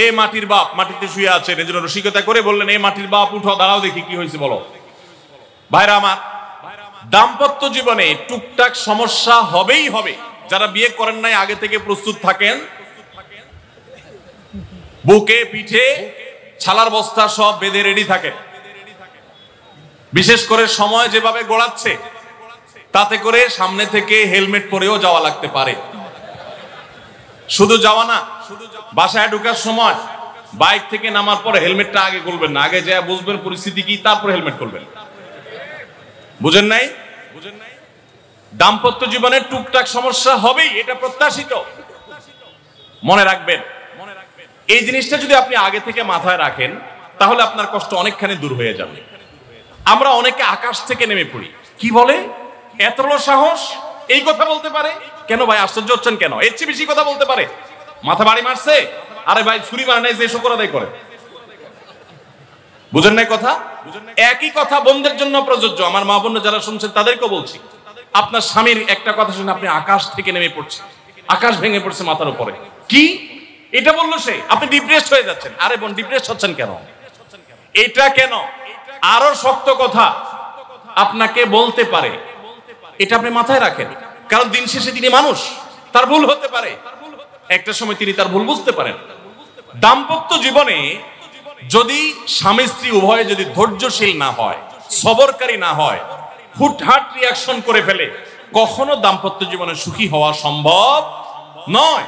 এ মাটির বাপ, মাটিতে শুয়ে আছেন, এজন্য রসিকতা করে বললেন, এ মাটির বাপ উঠো, দাঁড়াও দেখি কি হয়েছে বলো। ভাইরা আমার, দাম্পত্য জীবনে টুকটাক সমস্যা হবেই হবে। যারা বিয়ে করেন নাই আগে থেকে প্রস্তুত থাকেন, বুকে পিঠে ছালার বস্তা সব বেঁধে রেডি থাকে। বিশেষ করে সময় যেভাবে গড়াচ্ছে তাতে করে সামনে থেকে হেলমেট পরেও যাওয়া লাগতে পারে। শুধু যাওয়া না, বাসায় ঢোকার সময় বাইক থেকে নামার পর হেলমেটটা আগে খুলবেন না, আগে যা বুঝবেন পরিস্থিতি কি, তারপর হেলমেট খুলবেন। বুঝেন নাই? দাম্পত্য জীবনে টুকটাক সমস্যা হবেই, এটা প্রত্যাশিত। মনে রাখবেন, এই জিনিসটা যদি আপনি আগে থেকে মাথায় রাখেন তাহলে আপনার কষ্ট অনেকখানি দূর হয়ে যাবে। আমরা অনেকে আকাশ থেকে নেমে পড়ি, কি বলে এত বড় সাহস, এই কথা বলতে পারে কেন? ভাই আশ্চর্য হচ্ছেন কেন? এর চেয়ে বেশি কথা বলতে পারে, মাথা বাড়ি মারছে, আরে ভাই ছুরি মার নাই যে শুকর আদায় করে। বুঝেন নাই কথা? একই কথা বোনদের জন্য প্রযোজ্য। আমার মা বোন যারা শুনছেন তাদেরকেও বলছি, আপনার স্বামীর একটা কথা শুনে আপনি আকাশ থেকে নেমে পড়ছেন, আকাশ ভেঙে পড়ছে মাথার উপরে, কি এটা বললো সে, আপনি ডিপ্রেসড হয়ে যাচ্ছেন। আরে বোন ডিপ্রেসড হচ্ছেন কেন? এটা কেন? আরো শক্ত কথা আপনাকে বলতে পারে, এটা আপনি মাথায় রাখেন। কারণ দিন শেষে তিনি মানুষ, তার ভুল হতে পারে, একটা সময় তিনি তার ভুল বুঝতে পারেন। দাম্পত্য জীবনে যদি স্বামী স্ত্রী উভয়ে যদি ধৈর্যশীল না হয়, সবরকারী না হয়, হুটহাট রিয়াকশন করে ফেলে, কখনো দাম্পত্য জীবনে সুখী হওয়া সম্ভব নয়।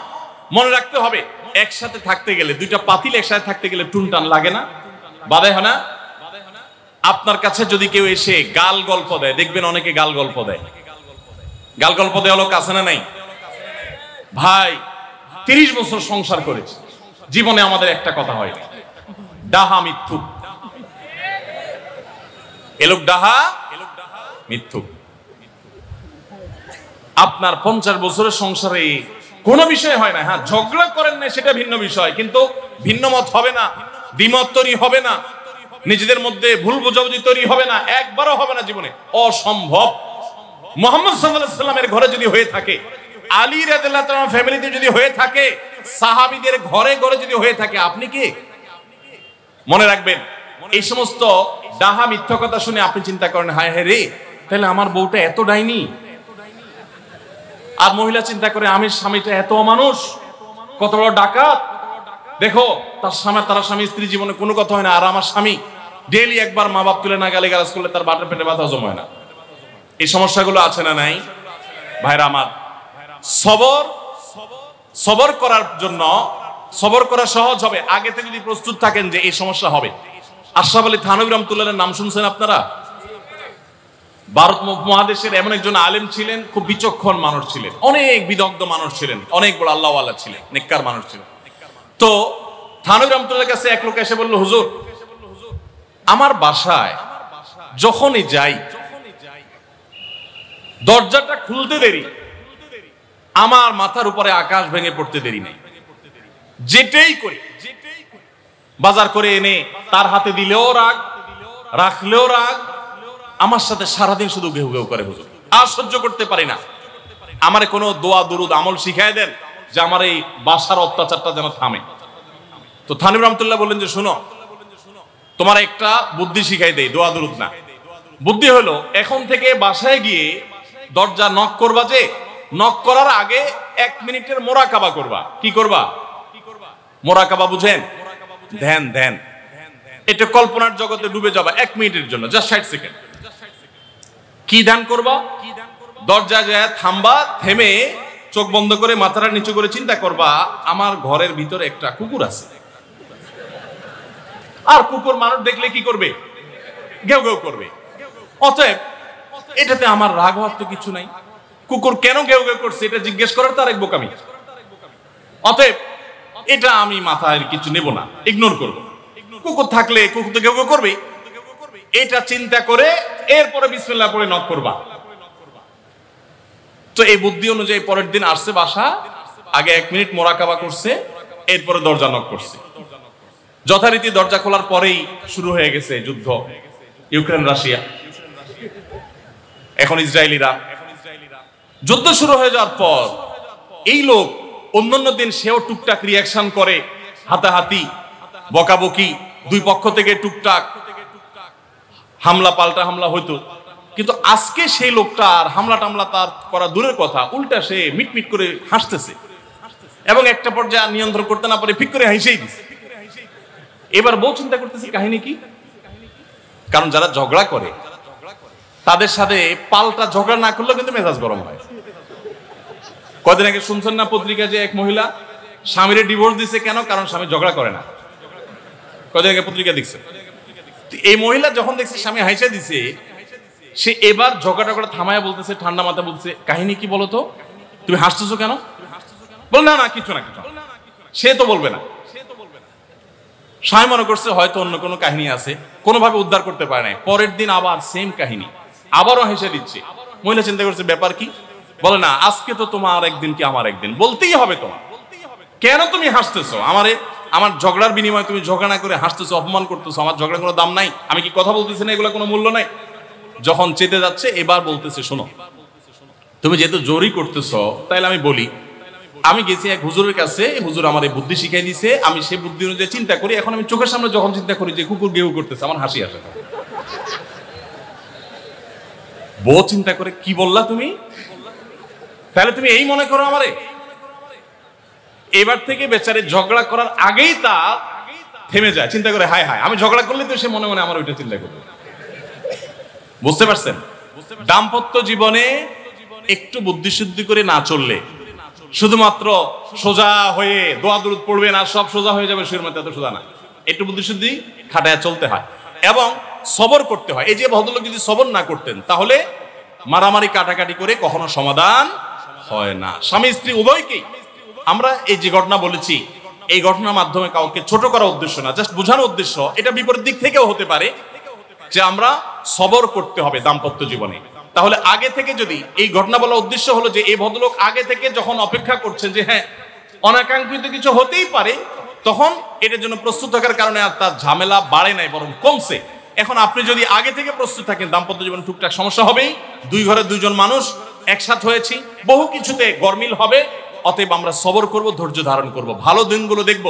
মনে রাখতে হবে, একসাথে থাকতে গেলে, দুইটা পাতিল একসাথে থাকতে গেলে টুনটান লাগে না, বাধে হয় না? আপনার কাছে যদি কেউ এসে গাল গল্প দেয়, দেখবেন অনেকে গাল গল্প দেয়। গাল গল্প দেওয়া লোক আছে না নাই? ভাই 30 বছর সংসার করেছি, জীবনে আমাদের একটা কথা হয়, ডাহা মিথ্যুক। এলোক ডাহা মিথ্যুক। আপনার 50 বছরের সংসারে কোন বিষয় হয় না, হ্যাঁ ঝগড়া করেন না সেটা ভিন্ন বিষয়, কিন্তু ভিন্ন মত হবে না, দ্বিমত তৈরি হবে না, নিজেদের মধ্যে ভুল বোঝাবুঝি তৈরি হবে না, একবারও হবে না জীবনে, অসম্ভব। মুহাম্মদ সাল্লাল্লাহু আলাইহি ওয়াসাল্লামের ঘরে যদি হয়ে থাকে, আলী রাদিয়াল্লাহু তাআলা ফ্যামিলিতে যদি হয়ে থাকে, সাহাবীদের ঘরে ঘরে যদি হয়ে থাকে, আপনি কি? মনে রাখবেন, এই সমস্ত ডাহা মিথ্যা কথা শুনে আপনি চিন্তা করেন, হায় হায় রে, তাহলে আমার বউটা এত ডাইনি। আর মহিলা চিন্তা করে, আমি স্বামীটা এত মানুষ, কত বড় ডাকাত। দেখো তার স্বামী স্ত্রী জীবনে কোনো কথা হয় না, আর আমার স্বামী ডেইলি একবার মা বাপ তুলে না গালি গালাজ করলে তার বাটের পেটে ব্যথা হজম হয় না। এই সমস্যাগুলো আছে না নাই? ভাইরা আমার, সবর করার জন্য, সবর করা সহজ হবে আগে থেকে যদি প্রস্তুত থাকেন যে এই সমস্যা হবে। আশরাফ আলী থানভী রাহমাতুল্লাহর নাম শুনছেন আপনারা? ভারত মহাদেশের এমন একজন আলেম ছিলেন, খুব বিচক্ষণ মানুষ ছিলেন, অনেক বিদগ্ধ মানুষ ছিলেন, অনেক বড় আল্লাহওয়ালা ছিলেন, নেককার মানুষ ছিলেন। তো থানভী রাহমাতুল্লাহর কাছে এক লোক এসে বলল, হুজুর আমার বাসায় যখনই যাই দরজাটা খুলতে দেরি, আমার মাথার উপরে আকাশ ভেঙে পড়তে দেরি নেই, যেটাই করি, বাজার করে এনে তার হাতে দিলেও রাগ, রাখলেও রাগ, আমার সাথে সারাদিন শুধু ঘেউ ঘেউ করে, হুজুর আর সহ্য করতে পারি না, আমারে কোনো দোয়া দুরুদ আমল শিখায় দেন যে আমার এই বাসার অত্যাচারটা যেন থামে। তো থানভী রাহমাতুল্লাহ বললেন যে শোনো, তোমার একটা বুদ্ধি শিখাই দেই, দোয়া দুরুদ না। বুদ্ধি হলো, এখন থেকে বাসায় গিয়ে দরজা নক করবা, যে নক করার আগে 1 মিনিটের মোরাকাবা করবা। কি করবা? মোরাকাবা বুঝেন? ধ্যান। ধ্যান এটা কল্পনার জগতে ডুবে যাবা 1 মিনিটের জন্য, জাস্ট 60 সেকেন্ড। কি ধ্যান করবা? দরজা যায় থামবা, থেমে চোখ বন্ধ করে মাথাটা নিচু করে চিন্তা করবা, আমার ঘরের ভিতরে একটা কুকুর আছে, আর কুকুর মানুষ দেখলে কি করবে? ঘেউ ঘেউ করবে। অতএব এটাতে আমার রাগ হওয়ার তো কিছু নাই, কুকুর কেন ঘেউ ঘেউ করছে এটা জিজ্ঞেস করার তার এক বোকামি। অতএব এটা আমি মাথায় কিছু নেব না, ইগনোর করব। কুকুর থাকলে কুকুর তো ঘেউ ঘেউ করবে, এটা চিন্তা করে এরপরে বিসমিল্লাহ পড়ে নক করবা। তো এই বুদ্ধি অনুযায়ী পরের দিন আসছে বাসা, আগে 1 মিনিট মোরাকাবা করছে, এরপরে দরজা নক করছে। যথারীতি দরজা খোলার পরেই শুরু হয়ে গেছে যুদ্ধ, ইউক্রেন রাশিয়া। এখন ইসরায়েলিরা যুদ্ধ শুরু হয়ে যাওয়ার পর এই লোক অন্যান্য দিন সেও টুকটাক রিয়াকশন করে, হাতাহাতি বকাবকি, দুই পক্ষ থেকে টুকটাক হামলা পাল্টা হামলা হইতো, কিন্তু আজকে সেই লোকটা আর হামলা টামলা তার করা দূরের কথা, উল্টা সে মিটমিট করে হাসতেছে এবং একটা পর্যায়ে নিয়ন্ত্রণ করতে না পারে ফিক করে হাসেই দিছে। এবার বউ চিন্তা করতেছে কাহিনী কি, কারণ যারা ঝগড়া করে তাদের সাথে পাল্টা ঝগড়া না করলেও কিন্তু মেজাজ গরম হয়। কদিন আগে শুনছেন না পত্রিকা যে এক মহিলা স্বামীর ডিভোর্স দিছে, কেন? কারণ স্বামী ঝগড়া করে না। কদিন আগে পত্রিকা দেখছে। এই মহিলা যখন দেখছে স্বামী হাইসা দিছে, সে এবার ঝগড়া টগড়া থামায়া বলতেছে, ঠান্ডা মাথা বলছে, কাহিনী কি বলতো, তুমি হাসতেছো কেন? বল না না কিছু না কিছু। সে তো বলবে না। স্বামী মনে করছে হয়তো অন্য কোনো কাহিনী আছে, কোনোভাবে উদ্ধার করতে পারে নাই। পরের দিন আবার সেম কাহিনী, আবারও হেসে দিচ্ছে। মহিলা চিন্তা করছে ব্যাপার কি, বলে না আজকে তো তোমার একদিন কি আমার একদিন, বলতেই হবে তোমার। কেন তুমি হাসতেছো? আমার ঝগড়ার বিনিময়ে তুমি ঝগড়া না করে হাসতেছো, অপমান করতেছো। আমার ঝগড়ার কোনো দাম নাই? আমি কি কথা বলতেছি না, এগুলো কোনো মূল্য নাই? যখন চেতে যাচ্ছে এবার বলতেছে, শোনো তুমি যেহেতু জোরই করতেছো, তাইলে আমি বলি, আমি গেছি এক হুজুরের কাছে, হুজুর আমার এই বুদ্ধি শিখাই দিছে, আমি সেই বুদ্ধি অনুযায়ী চিন্তা করি। এখন আমি চোখের সামনে যখন চিন্তা করি যে কুকুর গেউ করতেছে, আমার হাসি আসে। বউ চিন্তা করে, কি বললা তুমি? তাহলে তুমি এই মনে করো আমারে? এবার থেকে বেচারে ঝগড়া করার আগেই তা থেমে যায়, চিন্তা করে হায় হায় আমি ঝগড়া করলে তো সে মনে মনে আমার ওইটা চিন্তা করবে। বুঝতে পারছেন? দাম্পত্য জীবনে একটু বুদ্ধিশুদ্ধি করে না চললে, শুধুমাত্র সোজা হয়ে দোয়া দুরুদ পড়বে না সব সোজা হয়ে যাবে, শুয়ের মধ্যে এত সোজা না। একটু বুদ্ধিশুদ্ধি খাটায় চলতে হয় এবং সবর করতে হয়। এই যে ভদ্রলোক যদি সবর না করতেন, তাহলে মারামারি কাটাকাটি করে কখনো সমাধান হয় না। স্বামী স্ত্রী উভয়কেই আমরা এই যে ঘটনা বলেছি, এই ঘটনার মাধ্যমে কাউকে ছোট করার উদ্দেশ্য না, জাস্ট বোঝানোর উদ্দেশ্য। এটা বিপরীত দিক থেকেও হতে পারে যে আমরা সবর করতে হবে দাম্পত্য জীবনে। তাহলে আগে থেকে যদি এই ঘটনা বলার উদ্দেশ্য হলো যে এই ভদ্রলোক আগে থেকে যখন অপেক্ষা করছেন যে হ্যাঁ অনাকাঙ্ক্ষিত কিছু হতেই পারে, তখন এটার জন্য প্রস্তুত থাকার কারণে আর তার ঝামেলা বাড়ে নাই, বরং কমছে। এখন আপনি যদি আগে থেকে প্রস্তুত থাকেন, দাম্পত্য জীবনে টুকটাক সমস্যা হবেই। দুই ঘরে দুইজন মানুষ একসাথ হয়েছি, বহু কিছুতে গরমিল হবে। অতএব আমরা সবর করব, ধৈর্য ধারণ করব, ভালো দিনগুলো দেখব।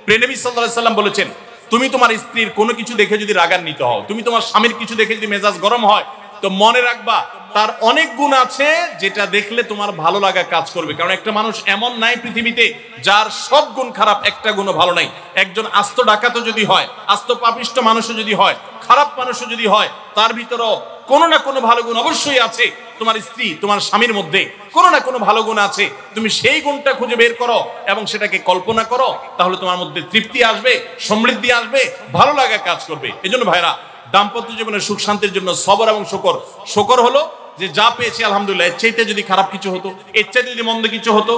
প্রিয় নবী সাল্লাল্লাহু আলাইহি সাল্লাম বলেছেন, তুমি তোমার স্ত্রীর কোনো কিছু দেখে যদি রাগান্বিত হও, তুমি তোমার স্বামীর কিছু দেখে যদি মেজাজ গরম হয়, তো মনে রাখবা তার অনেক গুণ আছে যেটা দেখলে তোমার ভালো লাগা কাজ করবে। কারণ একটা মানুষ এমন নাই পৃথিবীতে যার সব গুণ খারাপ, একটা গুণও ভালো নাই। একজন আস্ত ডাকাতও যদি হয়, আস্ত পাপিষ্ট মানুষও যদি হয়, খারাপ মানুষও যদি হয়, তার ভিতরেও কোনো না কোনো ভালো গুণ অবশ্যই আছে। তোমার স্ত্রী, তোমার স্বামীর মধ্যে কোনো না কোনো ভালো গুণ আছে। তুমি সেই গুণটা খুঁজে বের করো এবং সেটাকে কল্পনা করো, তাহলে তোমার মধ্যে তৃপ্তি আসবে, সমৃদ্ধি আসবে, ভালো লাগা কাজ করবে। এজন্য ভাইরা, দাম্পত্য জীবনের সুখ শান্তির জন্য সবর এবং শকর। শকর হলো যে যা পেয়েছি আলহামদুলিল্লাহ, এর চাইতে যদি খারাপ কিছু হতো, এর চাইতে যদি মন্দ কিছু হতো।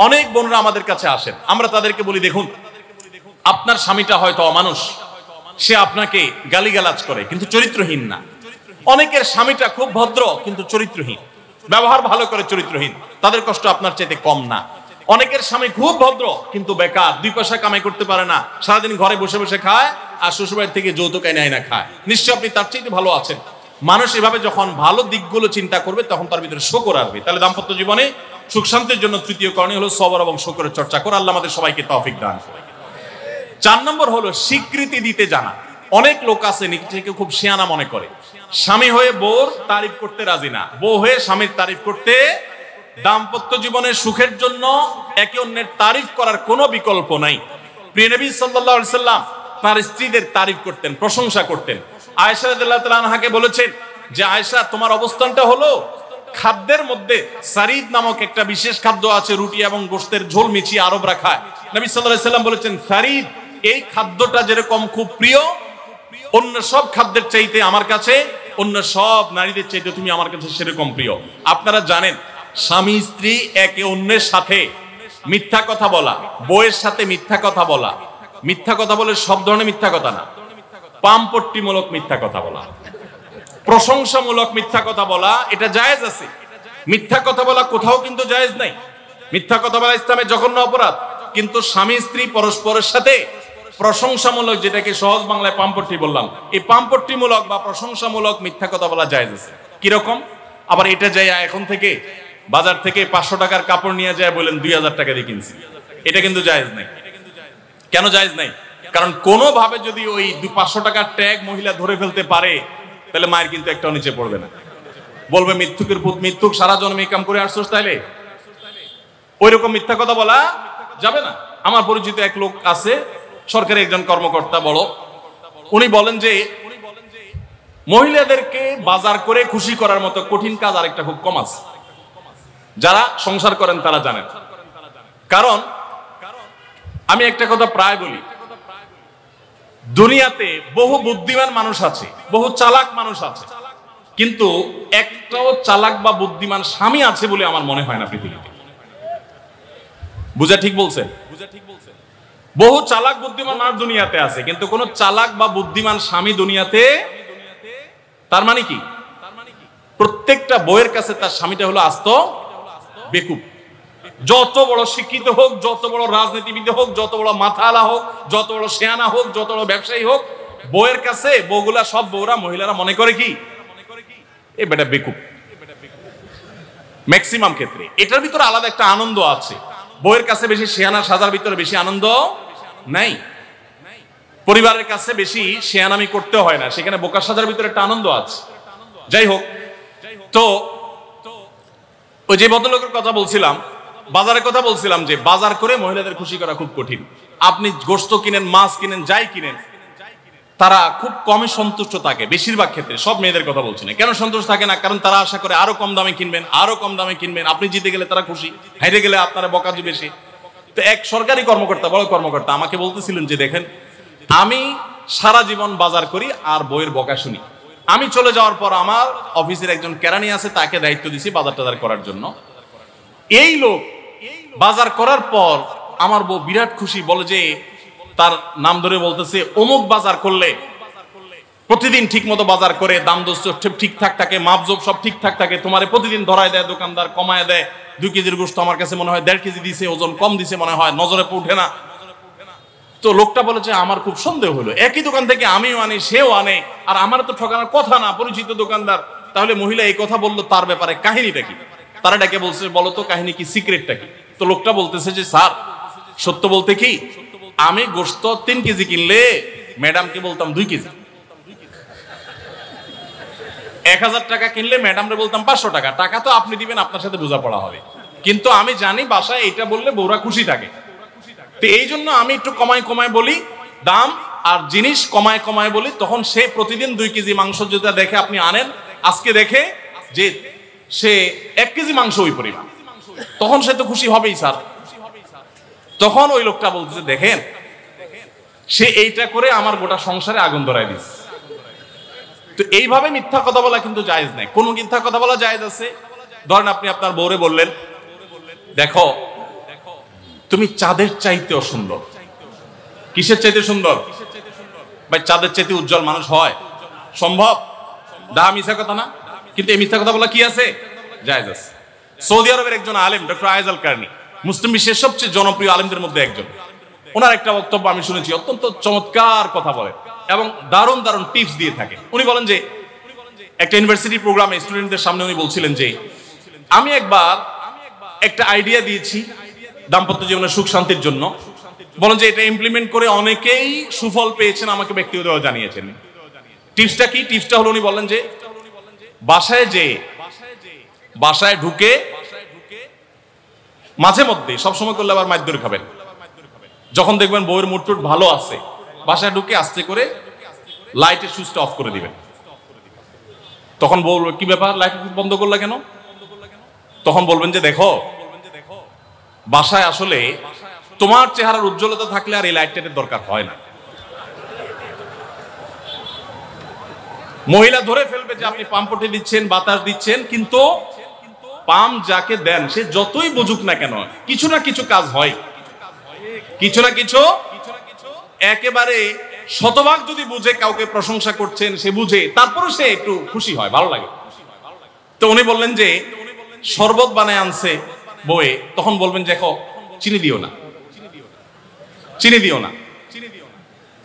অনেক বোনরা আমাদের কাছে আসেন, আমরা তাদেরকে বলি, দেখুন আপনার স্বামীটা হয়তো অমানুষ, সে আপনাকে গালিগালাজ করে কিন্তু চরিত্রহীন না। অনেকের স্বামীটা খুব ভদ্র কিন্তু চরিত্রহীন, ব্যবহার ভালো করে চরিত্রহীন, তাদের কষ্ট আপনার চাইতে কম না। অনেকের স্বামী খুব ভদ্র কিন্তু বেকার, দুই পয়সা কামাই করতে পারে না, সারাদিন ঘরে বসে বসে খায় আর শ্বশুরবাড়ি থেকে যৌতুক এনে না খায়, নিশ্চয় আপনি তার চাইতে ভালো আছেন। মানুষ এভাবে যখন ভালো দিকগুলো চিন্তা করবে, তখন তার ভিতরে শকর আসবে। তাহলে দাম্পত্য জীবনে সুখ শান্তির জন্য তৃতীয় করণীয় হলো সবর এবং শকরের চর্চা করা। আল্লাহ আমাদের সবাইকে তৌফিক দান করে। 4 নম্বর হলো স্বীকৃতি দিতে জানা। অনেক লোক আছে নিজেকে খুব শিয়ানা মনে করে, স্বামী হয়ে বউর তারিফ করতে রাজি না, বউ হয়ে স্বামীর তারিফ করতে। দাম্পত্য জীবনের সুখের জন্য একে অন্যের তারিফ করার কোনো বিকল্প নাই। প্রিয় নবী সাল্লাল্লাহু আলাইহি সাল্লাম তার স্ত্রীদের তারিফ করতেন, প্রশংসা করতেন। আয়েশা রাদিয়াল্লাহু তাআলা আনহাকে বলেছেন যে আয়েশা, তোমার অবস্থানটা হলো খাদ্যের মধ্যে সারিদ নামক একটা বিশেষ খাদ্য আছে, রুটি এবং গোশতের ঝোল মিছিয়ে আরবরা খায়। নবী সাল্লাল্লাহু আলাইহি সাল্লাম বলেছেন, সারিদ এই খাদ্যটা যেরকম খুব প্রিয় অন্য সব খাদ্যের চাইতে আমার কাছে, অন্য সব নারীদের চাইতে তুমি আমার কাছে সেরকম প্রিয়। আপনারা জানেন, স্বামী স্ত্রী একে অন্যের সাথে মিথ্যা কথা বলা, বউয়ের সাথে মিথ্যা কথা বলা, মিথ্যা কথা বলে সব ধরনের মিথ্যা কথা না, পামপট্টিমূলক মিথ্যা কথা বলা, প্রশংসামূলক মিথ্যা কথা বলা, এটা জায়েজ আছে। মিথ্যা কথা বলা কোথাও কিন্তু জায়েজ নাই। মিথ্যা কথা বলা ইসলামের জঘন্য অপরাধ। কিন্তু স্বামী স্ত্রী পরস্পরের সাথে প্রশংসামূলক, যেটাকে সহজ বাংলায় পামপট্টি বললাম, এই পামপট্টিমূলক বা প্রশংসামূলক মিথ্যা কথা বলা জায়েজ আছে। কিরকম? আবার এটা যাই এখন থেকে বাজার থেকে 500 টাকার কাপড় নিয়ে যায় বলেন 2000 টাকা দিয়ে কিনছি, এটা কিন্তু জায়েজ নাই। কেন জায়েজ নাই? কারণ কোনোভাবে যদি ওই 500 টাকার ট্যাগ মহিলা ধরে ফেলতে পারে তাহলে মায়ের কিন্তু একটাও নিচে পড়বে না, বলবে মিথ্যুকের পুত মিথ্যুক, সারা জন্ম এই কাম করে আসছোস, তাইলে ওই রকম মিথ্যা কথা বলা যাবে না। আমার পরিচিত এক লোক আছে, সরকারি একজন কর্মকর্তা বড়, উনি বলেন যে মহিলাদেরকে বাজার করে খুশি করার মতো কঠিন কাজ আরেকটা খুব কম আছে, যারা সংসার করেন তারা জানেন। কারণ আমি একটা কথা প্রায় বলি, দুনিয়াতে বহু বুদ্ধিমান মানুষ আছে, বহু চালাক মানুষ আছে, কিন্তু একটাও চালাক বা বুদ্ধিমান স্বামী আছে বলে আমার মনে হয় না পৃথিবীতে। বুঝা ঠিক বলছেন? বহু চালাক বুদ্ধিমান মানুষ দুনিয়াতে আছে, কিন্তু কোন চালাক বা বুদ্ধিমান স্বামী দুনিয়াতে, তার মানে কি প্রত্যেকটা বউয়ের কাছে তার স্বামীটা হলো আস্ত বেকুব। যত বড় শিক্ষিত হোক, যত বড় রাজনীতিবিদ হোক, যত বড় মাথালা হোক, যত বড় শেয়ানা হোক, যত বড় ব্যবসায়ী হোক, বউয়ের কাছে বউগুলা, সব বউরা, মহিলারা মনে করে কি এ বেটা বেকুব। ম্যাক্সিমাম ক্ষেত্রে এটার ভিতরে আলাদা একটা আনন্দ আছে। বউয়ের কাছে বেশি শেয়ানা সাজার ভিতরে বেশি আনন্দ নাই, পরিবারের কাছে বেশি শেয়ানামি করতে হয় না, সেখানে বোকা সাজার ভিতরে একটা আনন্দ আছে। যাই হোক, তো ওই যে ভদ্রলোকের কথা বলছিলাম, বাজারের কথা বলছিলাম, যে বাজার করে মহিলাদের খুশি করা খুব কঠিন। আপনি গোশত কিনেন, মাছ কিনেন, যাই কিনেন, তারা খুব কমই সন্তুষ্ট থাকে বেশিরভাগ ক্ষেত্রে। সব মেয়েদের কথা বলছি না। কেন সন্তুষ্ট থাকে না? কারণ তারা আশা করে আরো কম দামে কিনবেন, আরো কম দামে কিনবেন। আপনি জিতে গেলে তারা খুশি, হাইরে গেলে আপনারা বকাজু বেশি। তো এক সরকারি কর্মকর্তা, বড় কর্মকর্তা, আমাকে বলতেছিলেন যে দেখেন, আমি সারা জীবন বাজার করি আর বইয়ের বকা শুনি। আমি চলে যাওয়ার পর আমার অফিসের একজন কেরানি আছে, তাকে দায়িত্ব দিছি বাজার টাজার করার জন্য। এই লোক বাজার করার পর আমার বউ বিরাট খুশি, বলে যে তার নাম ধরে বলতেছে, অমুক বাজার করলে প্রতিদিন ঠিক মতো বাজার করে, দাম দোষ ঠিকঠাক থাকে, মাপজোপ সব ঠিকঠাক থাকে, তোমারে প্রতিদিন ধরায় দেয় দোকানদার, কমায় দেয়। 2 কেজির গোশত আমার কাছে মনে হয় 1.5 কেজি দিছে, ওজন কম দিছে মনে হয়, নজরে উঠে না। তো লোকটা বলে যে আমার খুব সন্দেহ হলো, একই দোকান থেকে আমিও আনি, সেও আনে, আর আমার তো ঠকানোর কথা না, পরিচিত দোকানদার। তাহলে মহিলা এই কথা বললো, তার ব্যাপারে কাহিনীটা কি? তারা ডেকে বলছে, বলো তো কাহিনী কি, সিক্রেটটা কি? তো লোকটা বলতেছে যে স্যার, সত্য বলতে কি, আমি গোশত 3 কেজি কিনলে ম্যাডামকে বলতাম 2 কেজি, 1000 টাকা কিনলে ম্যাডামরে বলতাম 500 টাকা। টাকা তো আপনি দিবেন, আপনার সাথে বোঝাপড়া হবে, কিন্তু আমি জানি বাসায় এটা বললে বউরা খুশি থাকে। তো এই জন্য আমি একটু কমায় কমায় বলি দাম, আর জিনিস কমায় কমায় বলি। তখন সে প্রতিদিন 2 কেজি মাংস যেটা দেখে আপনি আনেন, আজকে দেখে যে সে 1 কেজি মাংস ওই পরিমাণ, তখন সে তো খুশি হবেই স্যার। তখন ওই লোকটা বলতেছে, দেখেন, সে এইটা করে আমার গোটা সংসারে আগুন ধরায় দিচ্ছে। তো এইভাবে মিথ্যা কথা বলা কিন্তু জায়েজ নাই। কোন মিথ্যা কথা বলা জায়েজ আছে? ধরেন আপনি আপনার বউরে বললেন, দেখো তুমি চাঁদের চাইতেও সুন্দর। কিসের চাইতে সুন্দর? ভাই চাঁদের চাইতে উজ্জ্বল মানুষ হয় সম্ভব? দা মিথ্যা কথা না? কিন্তু এই মিথ্যা কথা বলা কি আছে? জায়েজ আছে। সৌদি আরবের একজন আলেম, ডক্টর আয়েজ আল কারনি, মুসলিম বিশ্বের সবচেয়ে জনপ্রিয় আলেমদের মধ্যে একজন। ওনার একটা বক্তব্য আমি শুনেছি, অত্যন্ত চমৎকার কথা বলেন এবং দারুণ দারুণ টিপস দিয়ে থাকে। উনি বলেন যে একটা ইউনিভার্সিটি প্রোগ্রামে স্টুডেন্টদের সামনে উনি বলছিলেন যে আমি একবার একটা আইডিয়া দিয়েছি দাম্পত্য জীবনের সুখ শান্তির জন্য। বলেন যে এটা ইমপ্লিমেন্ট করে অনেকেই সুফল পেয়েছেন, আমাকে ব্যক্তিগতভাবে জানিয়েছেন। টিপসটা কি? টিপসটা হলো, উনি বলেন যে বাসায় ঢুকে মাঝে মধ্যে, সবসময় করলে আবার মাইর খাবেন, যখন দেখবেন বউয়ের মুড টুড ভালো আছে, বাসায় ঢুকে আস্তে করে লাইটের সুইচটা অফ করে দিবেন। তখন বলবো, কি ব্যাপার, লাইট বন্ধ করলা কেন? তখন বলবেন যে দেখো, বাসায় আসলে তোমার চেহারার উজ্জ্বলতা থাকলে আর এই লাইটের দরকার হয় না। মহিলা ধরে ফেলবে যে আপনি পাম্পটি দিচ্ছেন, বাতাস দিচ্ছেন, কিন্তু পাম্প যাকে দেন সে যতই বুঝুক না কেন, কিছু না কিছু কাজ হয়, কিছু না কিছু। একেবারে শতভাগ যদি বুঝে কাউকে প্রশংসা করছেন, সে বুঝে, তারপরে সে একটু খুশি হয়, ভালো লাগে। তো উনি বললেন যে শরবত বানায় আনছে বউয়ে, তখন বলবেন দেখো চিনি দিও না, চিনি দিও না।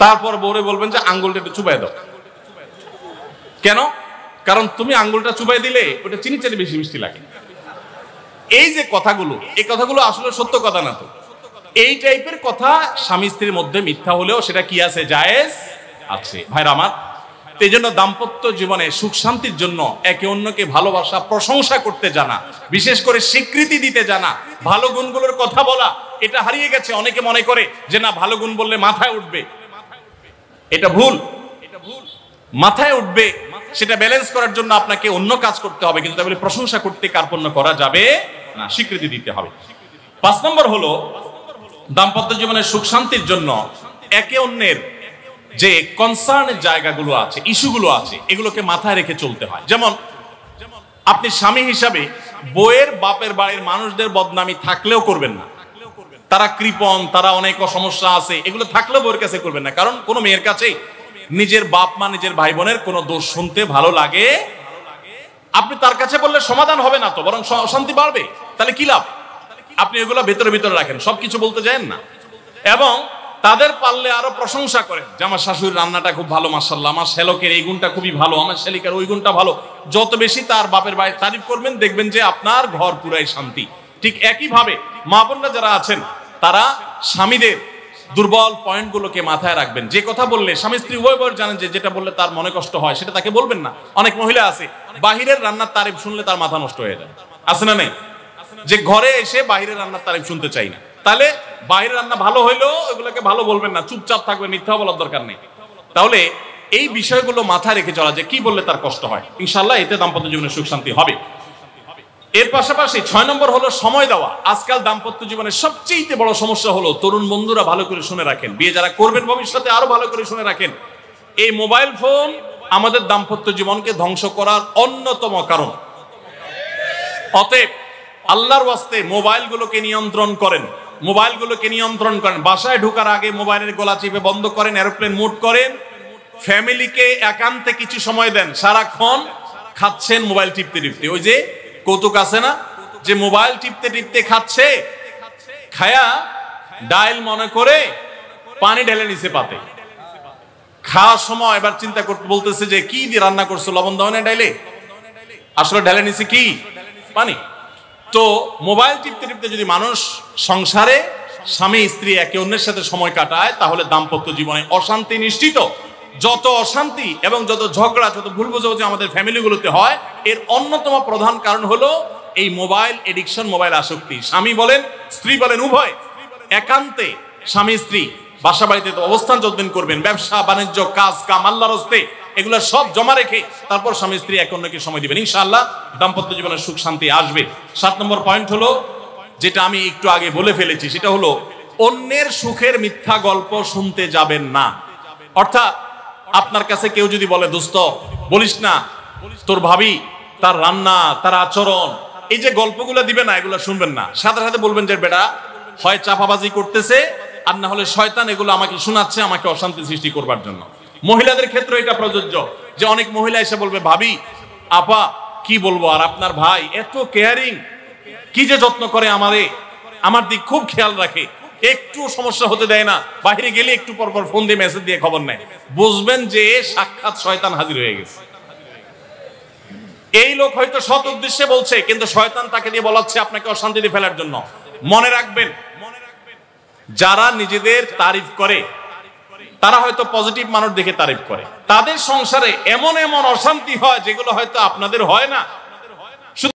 তারপর বউরে বলবেন যে আঙ্গুলটা একটু চুবাই দাও। কেন? কারণ তুমি আঙ্গুলটা চুবাই দিলে ওটা চিনি চেয়ে বেশি মিষ্টি লাগে। এই যে কথাগুলো, এই কথাগুলো আসলে সত্য কথা না। তো এই টাইপের কথা স্বামী স্ত্রীর মধ্যে মিথ্যা হলেও সেটা কি আছে, জায়েজ আছে। ভাইরা আমার, এই জন্য দাম্পত্য জীবনে সুখ শান্তির জন্য একে অন্যকে ভালোবাসা, প্রশংসা করতে জানা, বিশেষ করে স্বীকৃতি দিতে জানা, ভালো গুণগুলোর কথা বলা, এটা হারিয়ে গেছে। অনেকে মনে করে যে না, ভালো গুণ বললে মাথায় উঠবে, এটা ভুল। মাথায় উঠবে সেটা ব্যালেন্স করার জন্য আপনাকে অন্য কাজ করতে হবে, কিন্তু তাহলে প্রশংসা করতে কার্পণ্য করা যাবে না, স্বীকৃতি দিতে হবে। 5 নম্বর হলো দাম্পত্য জীবনের সুখ শান্তির জন্য একে অন্যের যে কনসার্নের জায়গাগুলো আছে, ইস্যুগুলো আছে, এগুলোকে মাথায় রেখে চলতে হয়। যেমন আপনি স্বামী হিসাবে বউয়ের বাপের বাড়ির মানুষদের বদনামি থাকলেও করবেন না। তারা কৃপণ, তারা অনেক সমস্যা আছে, এগুলো থাকলেও বউয়ের কাছে করবেন না। কারণ কোনো মেয়ের কাছে নিজের বাপ মা, নিজের ভাই বোনের কোনো দোষ শুনতে ভালো লাগে। আপনি তার কাছে বললে সমাধান হবে না, তো বরং অশান্তি বাড়বে। তাহলে কি লাভ? আপনি এগুলো ভেতরে ভিতরে রাখেন, সবকিছু বলতে যান না। এবং তাদের পারলে আরো প্রশংসা করেন যে আমার শাশুড়ির রান্নাটা খুব ভালো, মাশাআল্লাহ, আমার শ্যালকের এই গুণটা খুবই ভালো, আমার শ্যালিকার ওই গুণটা ভালো। যত বেশি তার বাপের বাড়ি তারিফ করবেন, দেখবেন যে আপনার ঘর পুরাই শান্তি। ঠিক একইভাবে মা বোনরা যারা আছেন, তারা স্বামীদের দুর্বল পয়েন্টগুলোকে মাথায় রাখবেন। যে কথা বললে স্বামী স্ত্রী উভয় জানেন যে যেটা বললে তার মনে কষ্ট হয়, সেটা তাকে বলবেন না। অনেক মহিলা আছে বাহিরের রান্নার তারিফ শুনলে তার মাথা নষ্ট হয়ে যায়, আছে না নেই? যে ঘরে এসে বাহিরের রান্নার তারিফ শুনতে চাই না। তাহলে বাইরের রান্না ভালো হইলেও এগুলোকে ভালো বলবেন না, চুপচাপ থাকবে, মিথ্যা বলার দরকার নেই। তাহলে এই বিষয়গুলো মাথায় রেখে চলা, যে কি বললে তার কষ্ট হয়, ইনশাআল্লাহ এতে দাম্পত্য জীবনে সুখ শান্তি হবে। এর পাশাপাশি 6 নম্বর হলো সময় দেওয়া। আজকাল দাম্পত্য জীবনের সবচেয়ে বড় সমস্যা হলো, তরুণ বন্ধুরা ভালো করে শুনে রাখেন, বিয়ে যারা করবেন ভবিষ্যতে আরো ভালো করে শুনে রাখেন, এই মোবাইল ফোন আমাদের দাম্পত্য জীবনকে ধ্বংস করার অন্যতম কারণ। অতএব আল্লাহর ওয়াস্তে মোবাইলগুলোকে নিয়ন্ত্রণ করেন, মোবাইলগুলোকে নিয়ন্ত্রণ করেন। বাসায় ঢোকার আগে মোবাইলের গলা চিপে বন্ধ করেন, এরোপ্লেন মোড করেন। ফ্যামিলিকে একান্তে কিছু সময় দেন। সারাক্ষণ খাচ্ছেন মোবাইল টিপতে টিপতে, ওই যে কৌতুক আছে না, যে মোবাইল টিপতে টিপতে খাচ্ছে, খায়া ডাইল মনে করে পানি ঢেলে নিছে পাতে। খাওয়ার সময় এবার চিন্তা করতে বলতেছে যে কি দিয়ে রান্না করছো, লবণ দাও না ডাইলে, আসলে ঢেলে নিছে কি, পানি। তো মোবাইল টিপতে টিপতে যদি মানুষ সংসারে স্বামী স্ত্রী একে অন্যের সাথে সময় কাটায়, তাহলে দাম্পত্য জীবনে অশান্তি নিশ্চিত। যত অশান্তি এবং যত ঝগড়া, যত ভুল বোঝাবুঝি আমাদের ফ্যামিলিগুলোতে হয়, এর অন্যতম প্রধান কারণ হলো এই মোবাইল এডিকশন, মোবাইল আসক্তি। স্বামী বলেন স্ত্রী বলেন উভয় একান্তে স্বামী স্ত্রী বাসা বাড়িতে তো অবস্থান যতদিন করবেন, ব্যবসা বাণিজ্য, কাজ কাম, আল্লাহর হস্তে, এগুলো সব জমা রেখে তারপর স্বামী স্ত্রী একে অন্যকে সময় দিবেন, ইনশাআল্লাহ দাম্পত্য জীবনের সুখ শান্তি আসবে। 7 নম্বর পয়েন্ট হলো, যেটা আমি একটু আগে বলে ফেলেছি, সেটা হলো অন্যের সুখের মিথ্যা গল্প শুনতে যাবেন না। অর্থাৎ আপনার কাছে কেউ যদি বলে দোস্ত বলিস না, তোর ভাবি তার রান্না, তার আচরণ, এই যে গল্পগুলো দিবে না, এগুলো শুনবেন না। সাথে সাথে বলবেন যে বেটা হয় চাপাবাজি করতেছে, আর না হলে শয়তান এগুলো আমাকে শোনাচ্ছে, আমাকে অশান্তি সৃষ্টি করবার জন্য। মহিলাদের ক্ষেত্রে এটা প্রযোজ্য, যে অনেক মহিলা এসে বলবে ভাবি, আপা কি বলবো, আর আপনার ভাই এত কেয়ারিং, কি যে যত্ন করে আমারে, আমার দিক খুব খেয়াল রাখে, একটু সমস্যা হতে দেয় না, বাইরে গেলে একটু পর পর ফোন দিয়ে মেসেজ দিয়ে খবর নেয়। বুঝবেন যে সাক্ষাৎ শয়তান হাজির হয়ে গেছে। এই লোক হয়তো সৎ উদ্দেশ্যে বলছে, কিন্তু শয়তান তাকে দিয়ে বলাচ্ছে আপনাকে অশান্তিতে ফেলার জন্য। মনে রাখবেন, যারা নিজেদের তারিফ করে তারা হয়তো পজিটিভ মানুষ দেখে তারিফ করে, তাদের সংসারে এমন এমন অশান্তি হয় যেগুলো হয়তো আপনাদের হয় না।